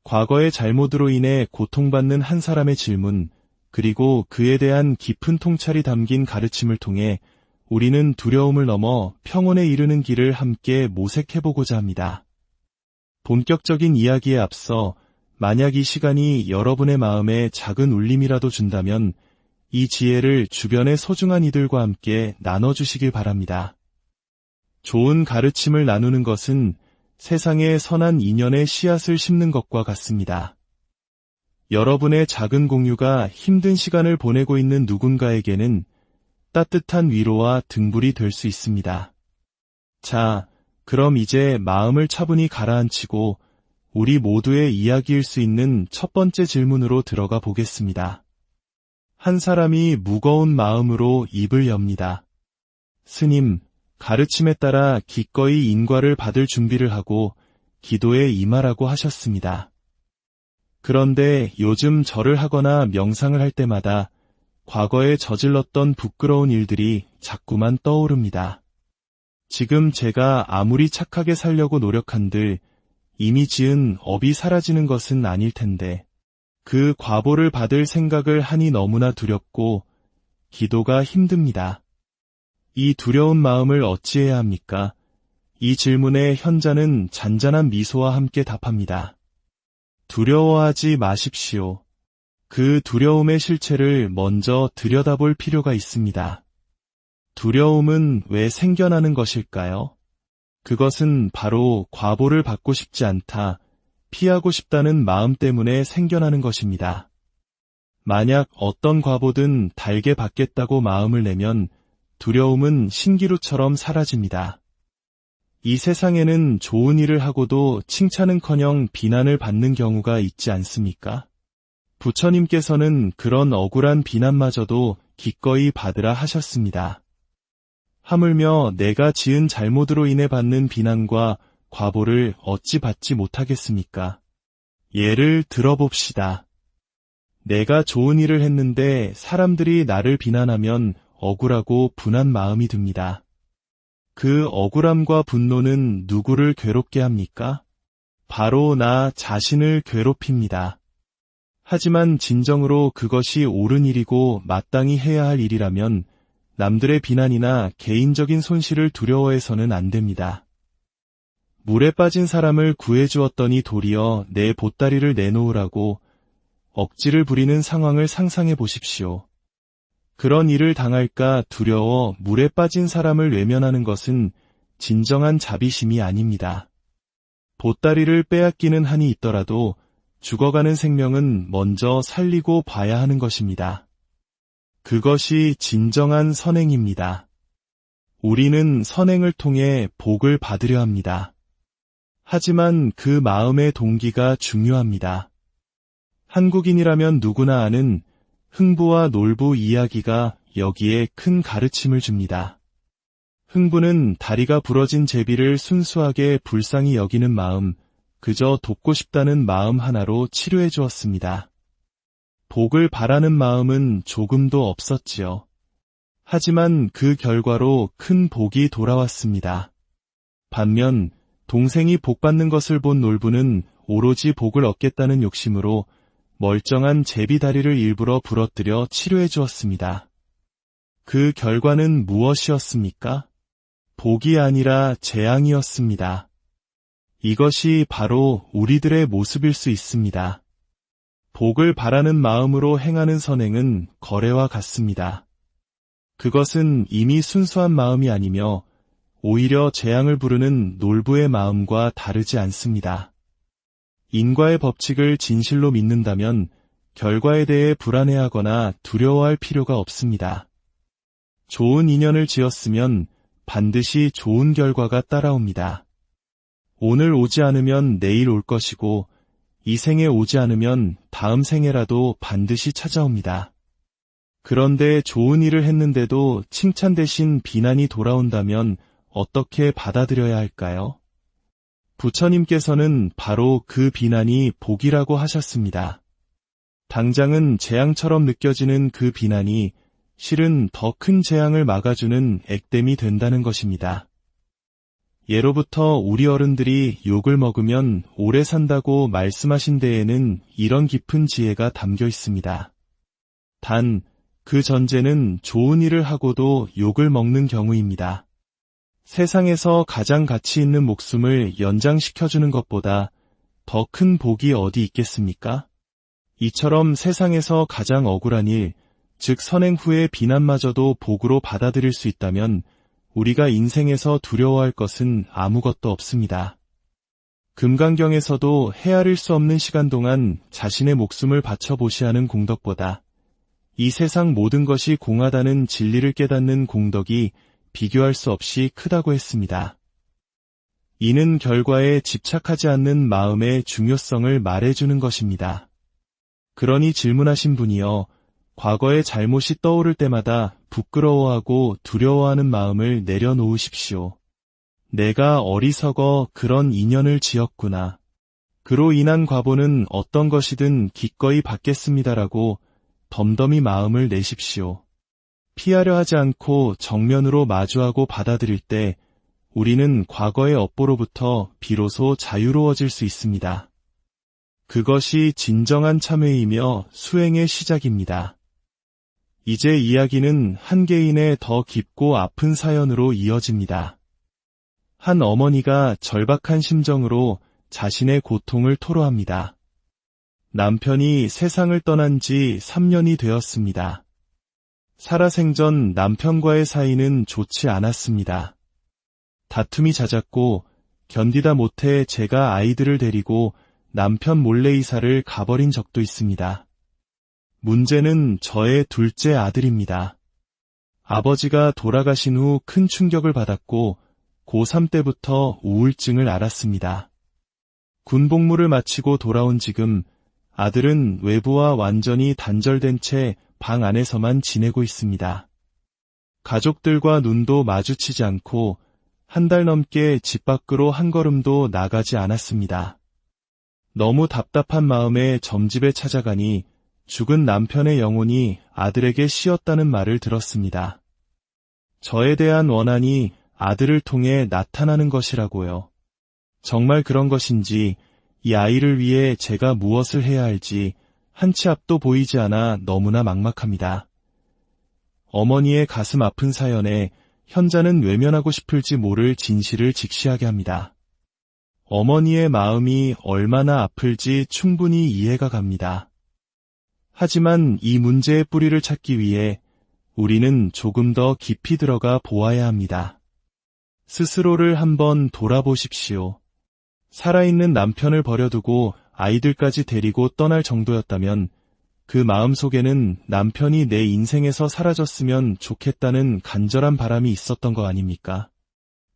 과거의 잘못으로 인해 고통받는 한 사람의 질문, 그리고 그에 대한 깊은 통찰이 담긴 가르침을 통해 우리는 두려움을 넘어 평온에 이르는 길을 함께 모색해보고자 합니다. 본격적인 이야기에 앞서 만약 이 시간이 여러분의 마음에 작은 울림이라도 준다면 이 지혜를 주변의 소중한 이들과 함께 나눠주시길 바랍니다. 좋은 가르침을 나누는 것은 세상에 선한 인연의 씨앗을 심는 것과 같습니다. 여러분의 작은 공유가 힘든 시간을 보내고 있는 누군가에게는 따뜻한 위로와 등불이 될 수 있습니다. 자, 그럼 이제 마음을 차분히 가라앉히고 우리 모두의 이야기일 수 있는 첫 번째 질문으로 들어가 보겠습니다. 한 사람이 무거운 마음으로 입을 엽니다. 스님, 가르침에 따라 기꺼이 인과를 받을 준비를 하고 기도에 임하라고 하셨습니다. 그런데 요즘 절을 하거나 명상을 할 때마다 과거에 저질렀던 부끄러운 일들이 자꾸만 떠오릅니다. 지금 제가 아무리 착하게 살려고 노력한들 이미 지은 업이 사라지는 것은 아닐 텐데 그 과보를 받을 생각을 하니 너무나 두렵고 기도가 힘듭니다. 이 두려운 마음을 어찌해야 합니까? 이 질문에 현자는 잔잔한 미소와 함께 답합니다. 두려워하지 마십시오. 그 두려움의 실체를 먼저 들여다볼 필요가 있습니다. 두려움은 왜 생겨나는 것일까요? 그것은 바로 과보를 받고 싶지 않다, 피하고 싶다는 마음 때문에 생겨나는 것입니다. 만약 어떤 과보든 달게 받겠다고 마음을 내면 두려움은 신기루처럼 사라집니다. 이 세상에는 좋은 일을 하고도 칭찬은커녕 비난을 받는 경우가 있지 않습니까? 부처님께서는 그런 억울한 비난마저도 기꺼이 받으라 하셨습니다. 하물며 내가 지은 잘못으로 인해 받는 비난과 과보를 어찌 받지 못하겠습니까? 예를 들어봅시다. 내가 좋은 일을 했는데 사람들이 나를 비난하면 억울하고 분한 마음이 듭니다. 그 억울함과 분노는 누구를 괴롭게 합니까? 바로 나 자신을 괴롭힙니다. 하지만 진정으로 그것이 옳은 일이고 마땅히 해야 할 일이라면 남들의 비난이나 개인적인 손실을 두려워해서는 안 됩니다. 물에 빠진 사람을 구해주었더니 도리어 내 보따리를 내놓으라고 억지를 부리는 상황을 상상해 보십시오. 그런 일을 당할까 두려워 물에 빠진 사람을 외면하는 것은 진정한 자비심이 아닙니다. 보따리를 빼앗기는 한이 있더라도 죽어가는 생명은 먼저 살리고 봐야 하는 것입니다. 그것이 진정한 선행입니다. 우리는 선행을 통해 복을 받으려 합니다. 하지만 그 마음의 동기가 중요합니다. 한국인이라면 누구나 아는 흥부와 놀부 이야기가 여기에 큰 가르침을 줍니다. 흥부는 다리가 부러진 제비를 순수하게 불쌍히 여기는 마음, 그저 돕고 싶다는 마음 하나로 치료해 주었습니다. 복을 바라는 마음은 조금도 없었지요. 하지만 그 결과로 큰 복이 돌아왔습니다. 반면 동생이 복받는 것을 본 놀부는 오로지 복을 얻겠다는 욕심으로 멀쩡한 제비 다리를 일부러 부러뜨려 치료해 주었습니다. 그 결과는 무엇이었습니까? 복이 아니라 재앙이었습니다. 이것이 바로 우리들의 모습일 수 있습니다. 복을 바라는 마음으로 행하는 선행은 거래와 같습니다. 그것은 이미 순수한 마음이 아니며 오히려 재앙을 부르는 놀부의 마음과 다르지 않습니다. 인과의 법칙을 진실로 믿는다면 결과에 대해 불안해하거나 두려워할 필요가 없습니다. 좋은 인연을 지었으면 반드시 좋은 결과가 따라옵니다. 오늘 오지 않으면 내일 올 것이고 이 생에 오지 않으면 다음 생에라도 반드시 찾아옵니다. 그런데 좋은 일을 했는데도 칭찬 대신 비난이 돌아온다면 어떻게 받아들여야 할까요? 부처님께서는 바로 그 비난이 복이라고 하셨습니다. 당장은 재앙처럼 느껴지는 그 비난이 실은 더 큰 재앙을 막아주는 액땜이 된다는 것입니다. 예로부터 우리 어른들이 욕을 먹으면 오래 산다고 말씀하신 데에는 이런 깊은 지혜가 담겨 있습니다. 단, 그 전제는 좋은 일을 하고도 욕을 먹는 경우입니다. 세상에서 가장 가치 있는 목숨을 연장시켜주는 것보다 더 큰 복이 어디 있겠습니까? 이처럼 세상에서 가장 억울한 일, 즉 선행 후의 비난마저도 복으로 받아들일 수 있다면 우리가 인생에서 두려워할 것은 아무것도 없습니다. 금강경에서도 헤아릴 수 없는 시간 동안 자신의 목숨을 바쳐보시하는 공덕보다 이 세상 모든 것이 공하다는 진리를 깨닫는 공덕이 비교할 수 없이 크다고 했습니다. 이는 결과에 집착하지 않는 마음의 중요성을 말해주는 것입니다. 그러니 질문하신 분이여, 과거의 잘못이 떠오를 때마다 부끄러워하고 두려워하는 마음을 내려놓으십시오. 내가 어리석어 그런 인연을 지었구나. 그로 인한 과보는 어떤 것이든 기꺼이 받겠습니다라고 덤덤히 마음을 내십시오. 피하려 하지 않고 정면으로 마주하고 받아들일 때 우리는 과거의 업보로부터 비로소 자유로워질 수 있습니다. 그것이 진정한 참회이며 수행의 시작입니다. 이제 이야기는 한 개인의 더 깊고 아픈 사연으로 이어집니다. 한 어머니가 절박한 심정으로 자신의 고통을 토로합니다. 남편이 세상을 떠난 지 3년이 되었습니다. 살아생전 남편과의 사이는 좋지 않았습니다. 다툼이 잦았고 견디다 못해 제가 아이들을 데리고 남편 몰래 이사를 가버린 적도 있습니다. 문제는 저의 둘째 아들입니다. 아버지가 돌아가신 후 큰 충격을 받았고 고3 때부터 우울증을 앓았습니다. 군복무를 마치고 돌아온 지금 아들은 외부와 완전히 단절된 채 방 안에서만 지내고 있습니다. 가족들과 눈도 마주치지 않고 한 달 넘게 집 밖으로 한 걸음도 나가지 않았습니다. 너무 답답한 마음에 점집에 찾아가니 죽은 남편의 영혼이 아들에게 쉬었다는 말을 들었습니다. 저에 대한 원한이 아들을 통해 나타나는 것이라고요. 정말 그런 것인지 이 아이를 위해 제가 무엇을 해야 할지 한 치 앞도 보이지 않아 너무나 막막합니다. 어머니의 가슴 아픈 사연에 현자는 외면하고 싶을지 모를 진실을 직시하게 합니다. 어머니의 마음이 얼마나 아플지 충분히 이해가 갑니다. 하지만 이 문제의 뿌리를 찾기 위해 우리는 조금 더 깊이 들어가 보아야 합니다. 스스로를 한번 돌아보십시오. 살아있는 남편을 버려두고 아이들까지 데리고 떠날 정도였다면 그 마음속에는 남편이 내 인생에서 사라졌으면 좋겠다는 간절한 바람이 있었던 거 아닙니까?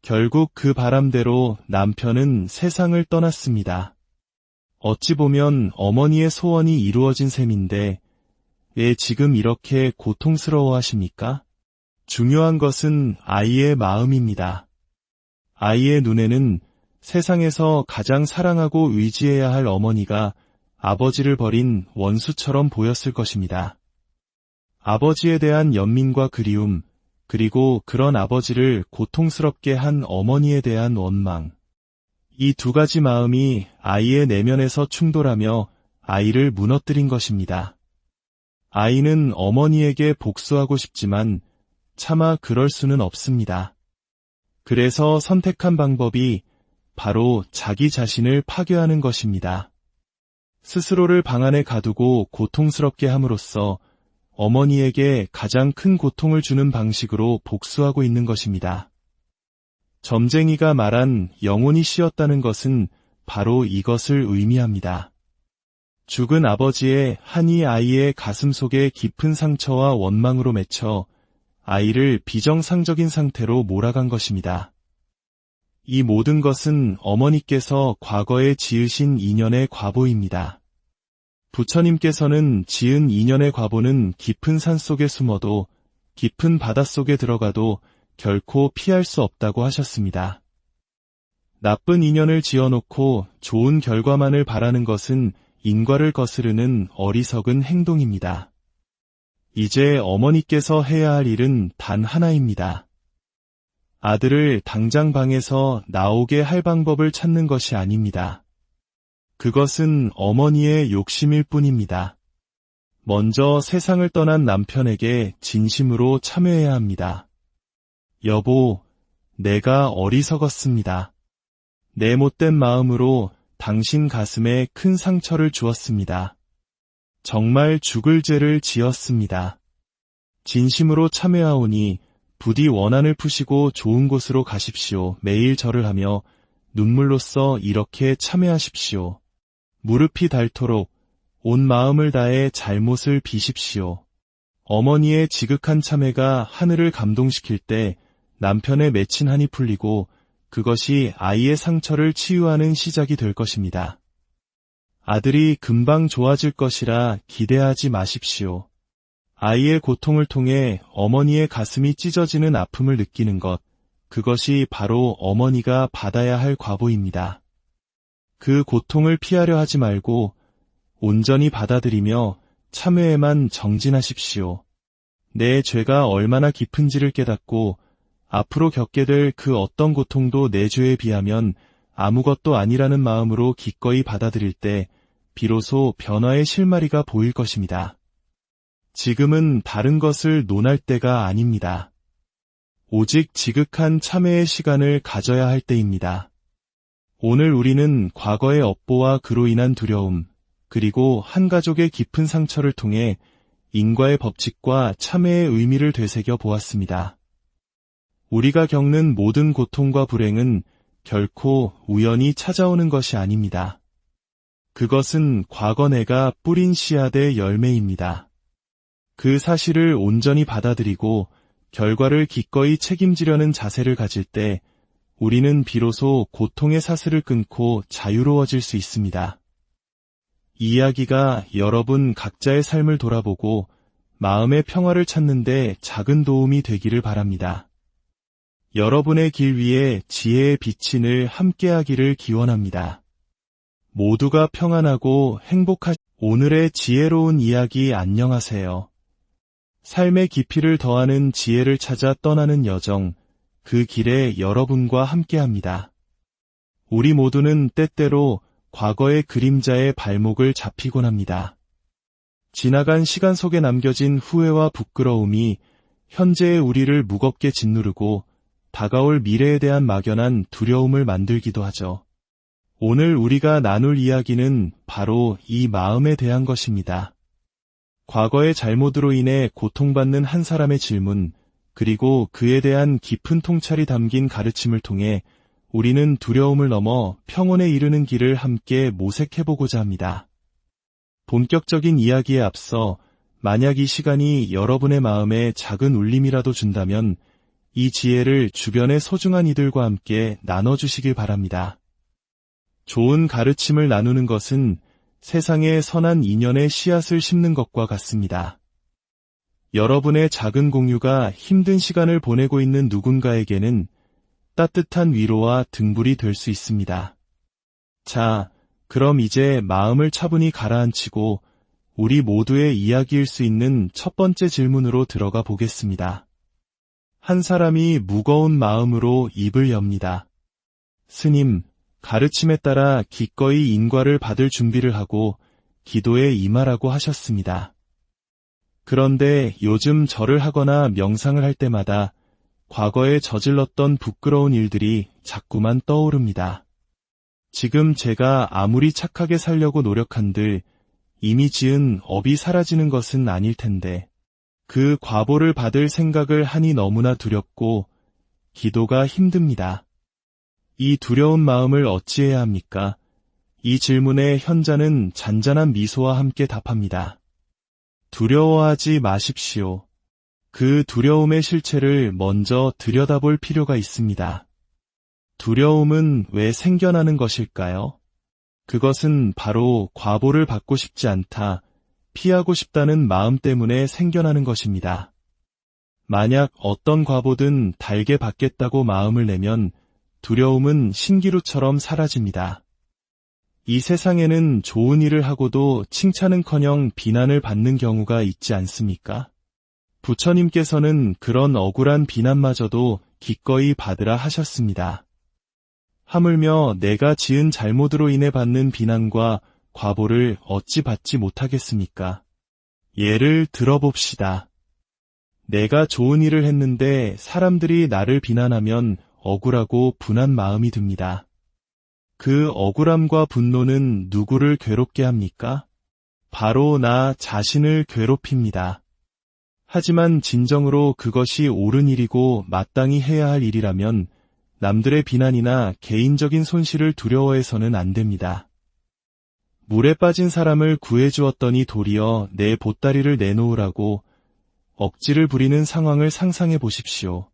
결국 그 바람대로 남편은 세상을 떠났습니다. 어찌 보면 어머니의 소원이 이루어진 셈인데 왜 지금 이렇게 고통스러워하십니까? 중요한 것은 아이의 마음입니다. 아이의 눈에는 세상에서 가장 사랑하고 의지해야 할 어머니가 아버지를 버린 원수처럼 보였을 것입니다. 아버지에 대한 연민과 그리움, 그리고 그런 아버지를 고통스럽게 한 어머니에 대한 원망. 이 두 가지 마음이 아이의 내면에서 충돌하며 아이를 무너뜨린 것입니다. 아이는 어머니에게 복수하고 싶지만 차마 그럴 수는 없습니다. 그래서 선택한 방법이 바로 자기 자신을 파괴하는 것입니다. 스스로를 방 안에 가두고 고통스럽게 함으로써 어머니에게 가장 큰 고통을 주는 방식으로 복수하고 있는 것입니다. 점쟁이가 말한 영혼이 쉬었다는 것은 바로 이것을 의미합니다. 죽은 아버지의 한이 아이의 가슴 속에 깊은 상처와 원망으로 맺혀 아이를 비정상적인 상태로 몰아간 것입니다. 이 모든 것은 어머니께서 과거에 지으신 인연의 과보입니다. 부처님께서는 지은 인연의 과보는 깊은 산 속에 숨어도 깊은 바닷속에 들어가도 결코 피할 수 없다고 하셨습니다. 나쁜 인연을 지어놓고 좋은 결과만을 바라는 것은 인과를 거스르는 어리석은 행동입니다. 이제 어머니께서 해야 할 일은 단 하나입니다. 아들을 당장 방에서 나오게 할 방법을 찾는 것이 아닙니다. 그것은 어머니의 욕심일 뿐입니다. 먼저 세상을 떠난 남편에게 진심으로 참여해야 합니다. 여보, 내가 어리석었습니다. 내 못된 마음으로 당신 가슴에 큰 상처를 주었습니다. 정말 죽을 죄를 지었습니다. 진심으로 참여하오니 부디 원한을 푸시고 좋은 곳으로 가십시오. 매일 절을 하며 눈물로써 이렇게 참회하십시오. 무릎이 닳도록 온 마음을 다해 잘못을 비십시오. 어머니의 지극한 참회가 하늘을 감동시킬 때 남편의 맺힌 한이 풀리고 그것이 아이의 상처를 치유하는 시작이 될 것입니다. 아들이 금방 좋아질 것이라 기대하지 마십시오. 아이의 고통을 통해 어머니의 가슴이 찢어지는 아픔을 느끼는 것, 그것이 바로 어머니가 받아야 할 과보입니다. 그 고통을 피하려 하지 말고 온전히 받아들이며 참회에만 정진하십시오. 내 죄가 얼마나 깊은지를 깨닫고 앞으로 겪게 될 그 어떤 고통도 내 죄에 비하면 아무것도 아니라는 마음으로 기꺼이 받아들일 때 비로소 변화의 실마리가 보일 것입니다. 지금은 다른 것을 논할 때가 아닙니다. 오직 지극한 참회의 시간을 가져야 할 때입니다. 오늘 우리는 과거의 업보와 그로 인한 두려움, 그리고 한 가족의 깊은 상처를 통해 인과의 법칙과 참회의 의미를 되새겨 보았습니다. 우리가 겪는 모든 고통과 불행은 결코 우연히 찾아오는 것이 아닙니다. 그것은 과거 내가 뿌린 씨앗의 열매입니다. 그 사실을 온전히 받아들이고 결과를 기꺼이 책임지려는 자세를 가질 때 우리는 비로소 고통의 사슬을 끊고 자유로워질 수 있습니다. 이 이야기가 여러분 각자의 삶을 돌아보고 마음의 평화를 찾는 데 작은 도움이 되기를 바랍니다. 여러분의 길 위에 지혜의 빛이 늘 함께하기를 기원합니다. 모두가 평안하고 오늘의 지혜로운 이야기 안녕하세요. 삶의 깊이를 더하는 지혜를 찾아 떠나는 여정, 그 길에 여러분과 함께합니다. 우리 모두는 때때로 과거의 그림자의 발목을 잡히곤 합니다. 지나간 시간 속에 남겨진 후회와 부끄러움이 현재의 우리를 무겁게 짓누르고 다가올 미래에 대한 막연한 두려움을 만들기도 하죠. 오늘 우리가 나눌 이야기는 바로 이 마음에 대한 것입니다. 과거의 잘못으로 인해 고통받는 한 사람의 질문, 그리고 그에 대한 깊은 통찰이 담긴 가르침을 통해 우리는 두려움을 넘어 평온에 이르는 길을 함께 모색해보고자 합니다. 본격적인 이야기에 앞서 만약 이 시간이 여러분의 마음에 작은 울림이라도 준다면 이 지혜를 주변의 소중한 이들과 함께 나눠주시길 바랍니다. 좋은 가르침을 나누는 것은 세상에 선한 인연의 씨앗을 심는 것과 같습니다. 여러분의 작은 공유가 힘든 시간을 보내고 있는 누군가에게는 따뜻한 위로와 등불이 될 수 있습니다. 자, 그럼 이제 마음을 차분히 가라앉히고 우리 모두의 이야기일 수 있는 첫 번째 질문으로 들어가 보겠습니다. 한 사람이 무거운 마음으로 입을 엽니다. 스님, 가르침에 따라 기꺼이 인과를 받을 준비를 하고 기도에 임하라고 하셨습니다. 그런데 요즘 절을 하거나 명상을 할 때마다 과거에 저질렀던 부끄러운 일들이 자꾸만 떠오릅니다. 지금 제가 아무리 착하게 살려고 노력한들 이미 지은 업이 사라지는 것은 아닐 텐데 그 과보를 받을 생각을 하니 너무나 두렵고 기도가 힘듭니다. 이 두려운 마음을 어찌해야 합니까? 이 질문에 현자는 잔잔한 미소와 함께 답합니다. 두려워하지 마십시오. 그 두려움의 실체를 먼저 들여다볼 필요가 있습니다. 두려움은 왜 생겨나는 것일까요? 그것은 바로 과보를 받고 싶지 않다, 피하고 싶다는 마음 때문에 생겨나는 것입니다. 만약 어떤 과보든 달게 받겠다고 마음을 내면 두려움은 신기루처럼 사라집니다. 이 세상에는 좋은 일을 하고도 칭찬은커녕 비난을 받는 경우가 있지 않습니까? 부처님께서는 그런 억울한 비난마저도 기꺼이 받으라 하셨습니다. 하물며 내가 지은 잘못으로 인해 받는 비난과 과보를 어찌 받지 못하겠습니까? 예를 들어봅시다. 내가 좋은 일을 했는데 사람들이 나를 비난하면 억울하고 분한 마음이 듭니다. 그 억울함과 분노는 누구를 괴롭게 합니까? 바로 나 자신을 괴롭힙니다. 하지만 진정으로 그것이 옳은 일이고 마땅히 해야 할 일이라면 남들의 비난이나 개인적인 손실을 두려워해서는 안 됩니다. 물에 빠진 사람을 구해주었더니 도리어 내 보따리를 내놓으라고 억지를 부리는 상황을 상상해 보십시오.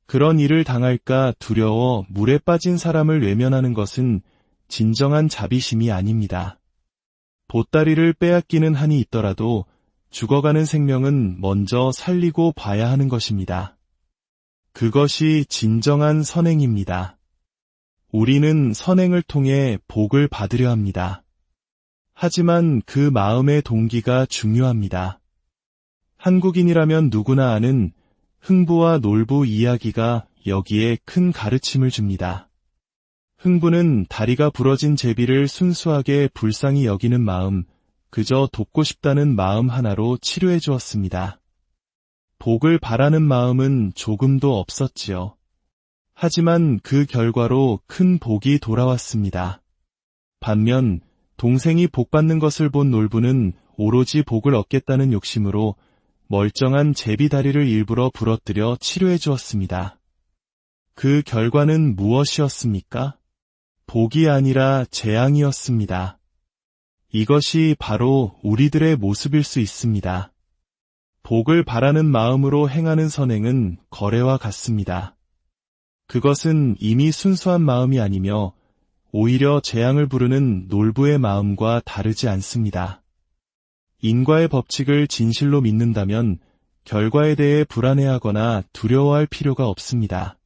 그런 일을 당할까 두려워 물에 빠진 사람을 외면하는 것은 진정한 자비심이 아닙니다. 보따리를 빼앗기는 한이 있더라도 죽어가는 생명은 먼저 살리고 봐야 하는 것입니다. 그것이 진정한 선행입니다. 우리는 선행을 통해 복을 받으려 합니다. 하지만 그 마음의 동기가 중요합니다. 한국인이라면 누구나 아는 흥부와 놀부 이야기가 여기에 큰 가르침을 줍니다. 흥부는 다리가 부러진 제비를 순수하게 불쌍히 여기는 마음, 그저 돕고 싶다는 마음 하나로 치료해 주었습니다. 복을 바라는 마음은 조금도 없었지요. 하지만 그 결과로 큰 복이 돌아왔습니다. 반면 동생이 복받는 것을 본 놀부는 오로지 복을 얻겠다는 욕심으로 멀쩡한 제비 다리를 일부러 부러뜨려 치료해 주었습니다. 그 결과는 무엇이었습니까? 복이 아니라 재앙이었습니다. 이것이 바로 우리들의 모습일 수 있습니다. 복을 바라는 마음으로 행하는 선행은 거래와 같습니다. 그것은 이미 순수한 마음이 아니며 오히려 재앙을 부르는 놀부의 마음과 다르지 않습니다. 인과의 법칙을 진실로 믿는다면 결과에 대해 불안해하거나 두려워할 필요가 없습니다.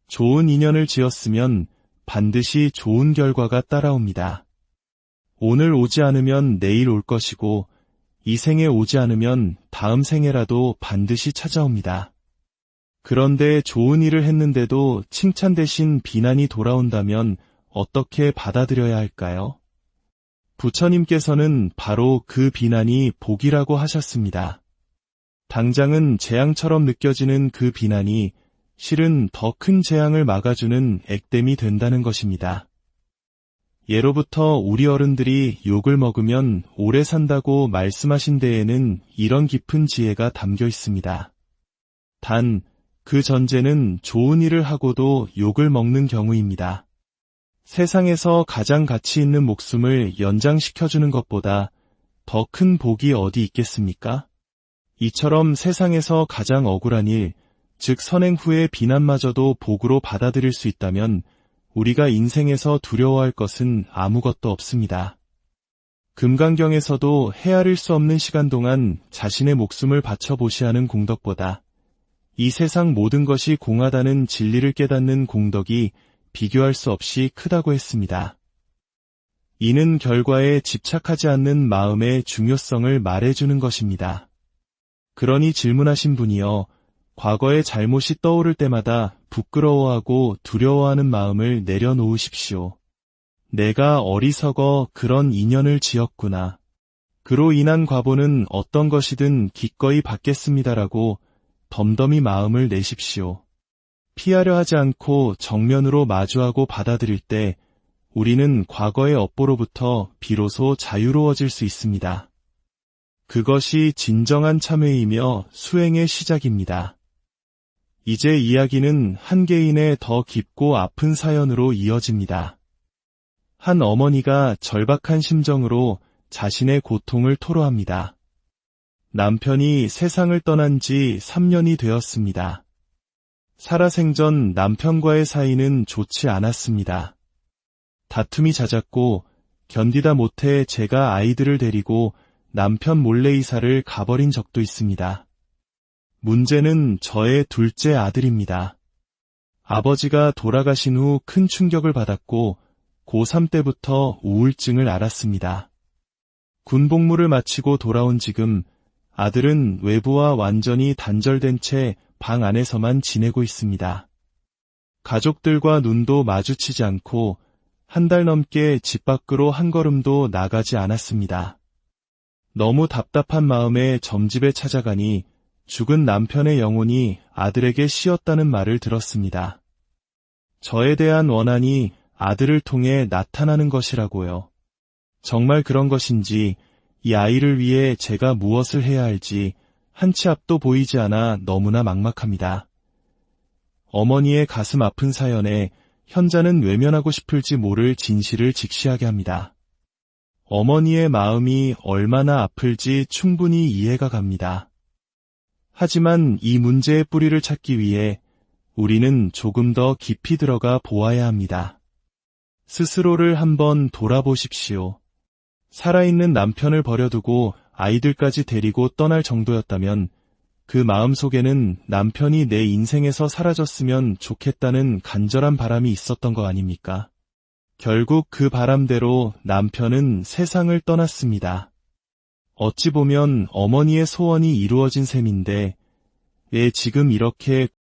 좋은 인연을 지었으면 반드시 좋은 결과가 따라옵니다. 오늘 오지 않으면 내일 올 것이고 이 생에 오지 않으면 다음 생에라도 반드시 찾아옵니다. 그런데 좋은 일을 했는데도 칭찬 대신 비난이 돌아온다면 어떻게 받아들여야 할까요? 부처님께서는 바로 그 비난이 복이라고 하셨습니다. 당장은 재앙처럼 느껴지는 그 비난이 실은 더 큰 재앙을 막아주는 액땜이 된다는 것입니다. 예로부터 우리 어른들이 욕을 먹으면 오래 산다고 말씀하신 데에는 이런 깊은 지혜가 담겨 있습니다. 단, 그 전제는 좋은 일을 하고도 욕을 먹는 경우입니다. 세상에서 가장 가치 있는 목숨을 연장시켜주는 것보다 더 큰 복이 어디 있겠습니까? 이처럼 세상에서 가장 억울한 일, 즉 선행 후의 비난마저도 복으로 받아들일 수 있다면 우리가 인생에서 두려워할 것은 아무것도 없습니다. 금강경에서도 헤아릴 수 없는 시간 동안 자신의 목숨을 바쳐보시하는 공덕보다 이 세상 모든 것이 공하다는 진리를 깨닫는 공덕이 비교할 수 없이 크다고 했습니다. 이는 결과에 집착하지 않는 마음의 중요성을 말해주는 것입니다. 그러니 질문하신 분이여, 과거의 잘못이 떠오를 때마다 부끄러워하고 두려워하는 마음을 내려놓으십시오. 내가 어리석어 그런 인연을 지었구나. 그로 인한 과보는 어떤 것이든 기꺼이 받겠습니다라고 덤덤히 마음을 내십시오. 피하려 하지 않고 정면으로 마주하고 받아들일 때 우리는 과거의 업보로부터 비로소 자유로워질 수 있습니다. 그것이 진정한 참회이며 수행의 시작입니다. 이제 이야기는 한 개인의 더 깊고 아픈 사연으로 이어집니다. 한 어머니가 절박한 심정으로 자신의 고통을 토로합니다. 남편이 세상을 떠난 지 3년이 되었습니다. 살아생전 남편과의 사이는 좋지 않았습니다. 다툼이 잦았고 견디다 못해 제가 아이들을 데리고 남편 몰래 이사를 가버린 적도 있습니다. 문제는 저의 둘째 아들입니다. 아버지가 돌아가신 후 큰 충격을 받았고 고3 때부터 우울증을 앓았습니다. 군복무를 마치고 돌아온 지금 아들은 외부와 완전히 단절된 채 방 안에서만 지내고 있습니다. 가족들과 눈도 마주치지 않고 한 달 넘게 집 밖으로 한 걸음도 나가지 않았습니다. 너무 답답한 마음에 점집에 찾아가니 죽은 남편의 영혼이 아들에게 씌었다는 말을 들었습니다. 저에 대한 원한이 아들을 통해 나타나는 것이라고요. 정말 그런 것인지 이 아이를 위해 제가 무엇을 해야 할지 한 치 앞도 보이지 않아 너무나 막막합니다. 어머니의 가슴 아픈 사연에 현자는 외면하고 싶을지 모를 진실을 직시하게 합니다. 어머니의 마음이 얼마나 아플지 충분히 이해가 갑니다. 하지만 이 문제의 뿌리를 찾기 위해 우리는 조금 더 깊이 들어가 보아야 합니다. 스스로를 한번 돌아보십시오. 살아있는 남편을 버려두고 아이들까지 데리고 떠날 정도였다면 그 마음속에는 남편이 내 인생에서 사라졌으면 좋겠다는 간절한 바람이 있었던 거 아닙니까? 결국 그 바람대로 남편은 세상을 떠났습니다. 어찌 보면 어머니의 소원이 이루어진 셈인데 왜 지금 이렇게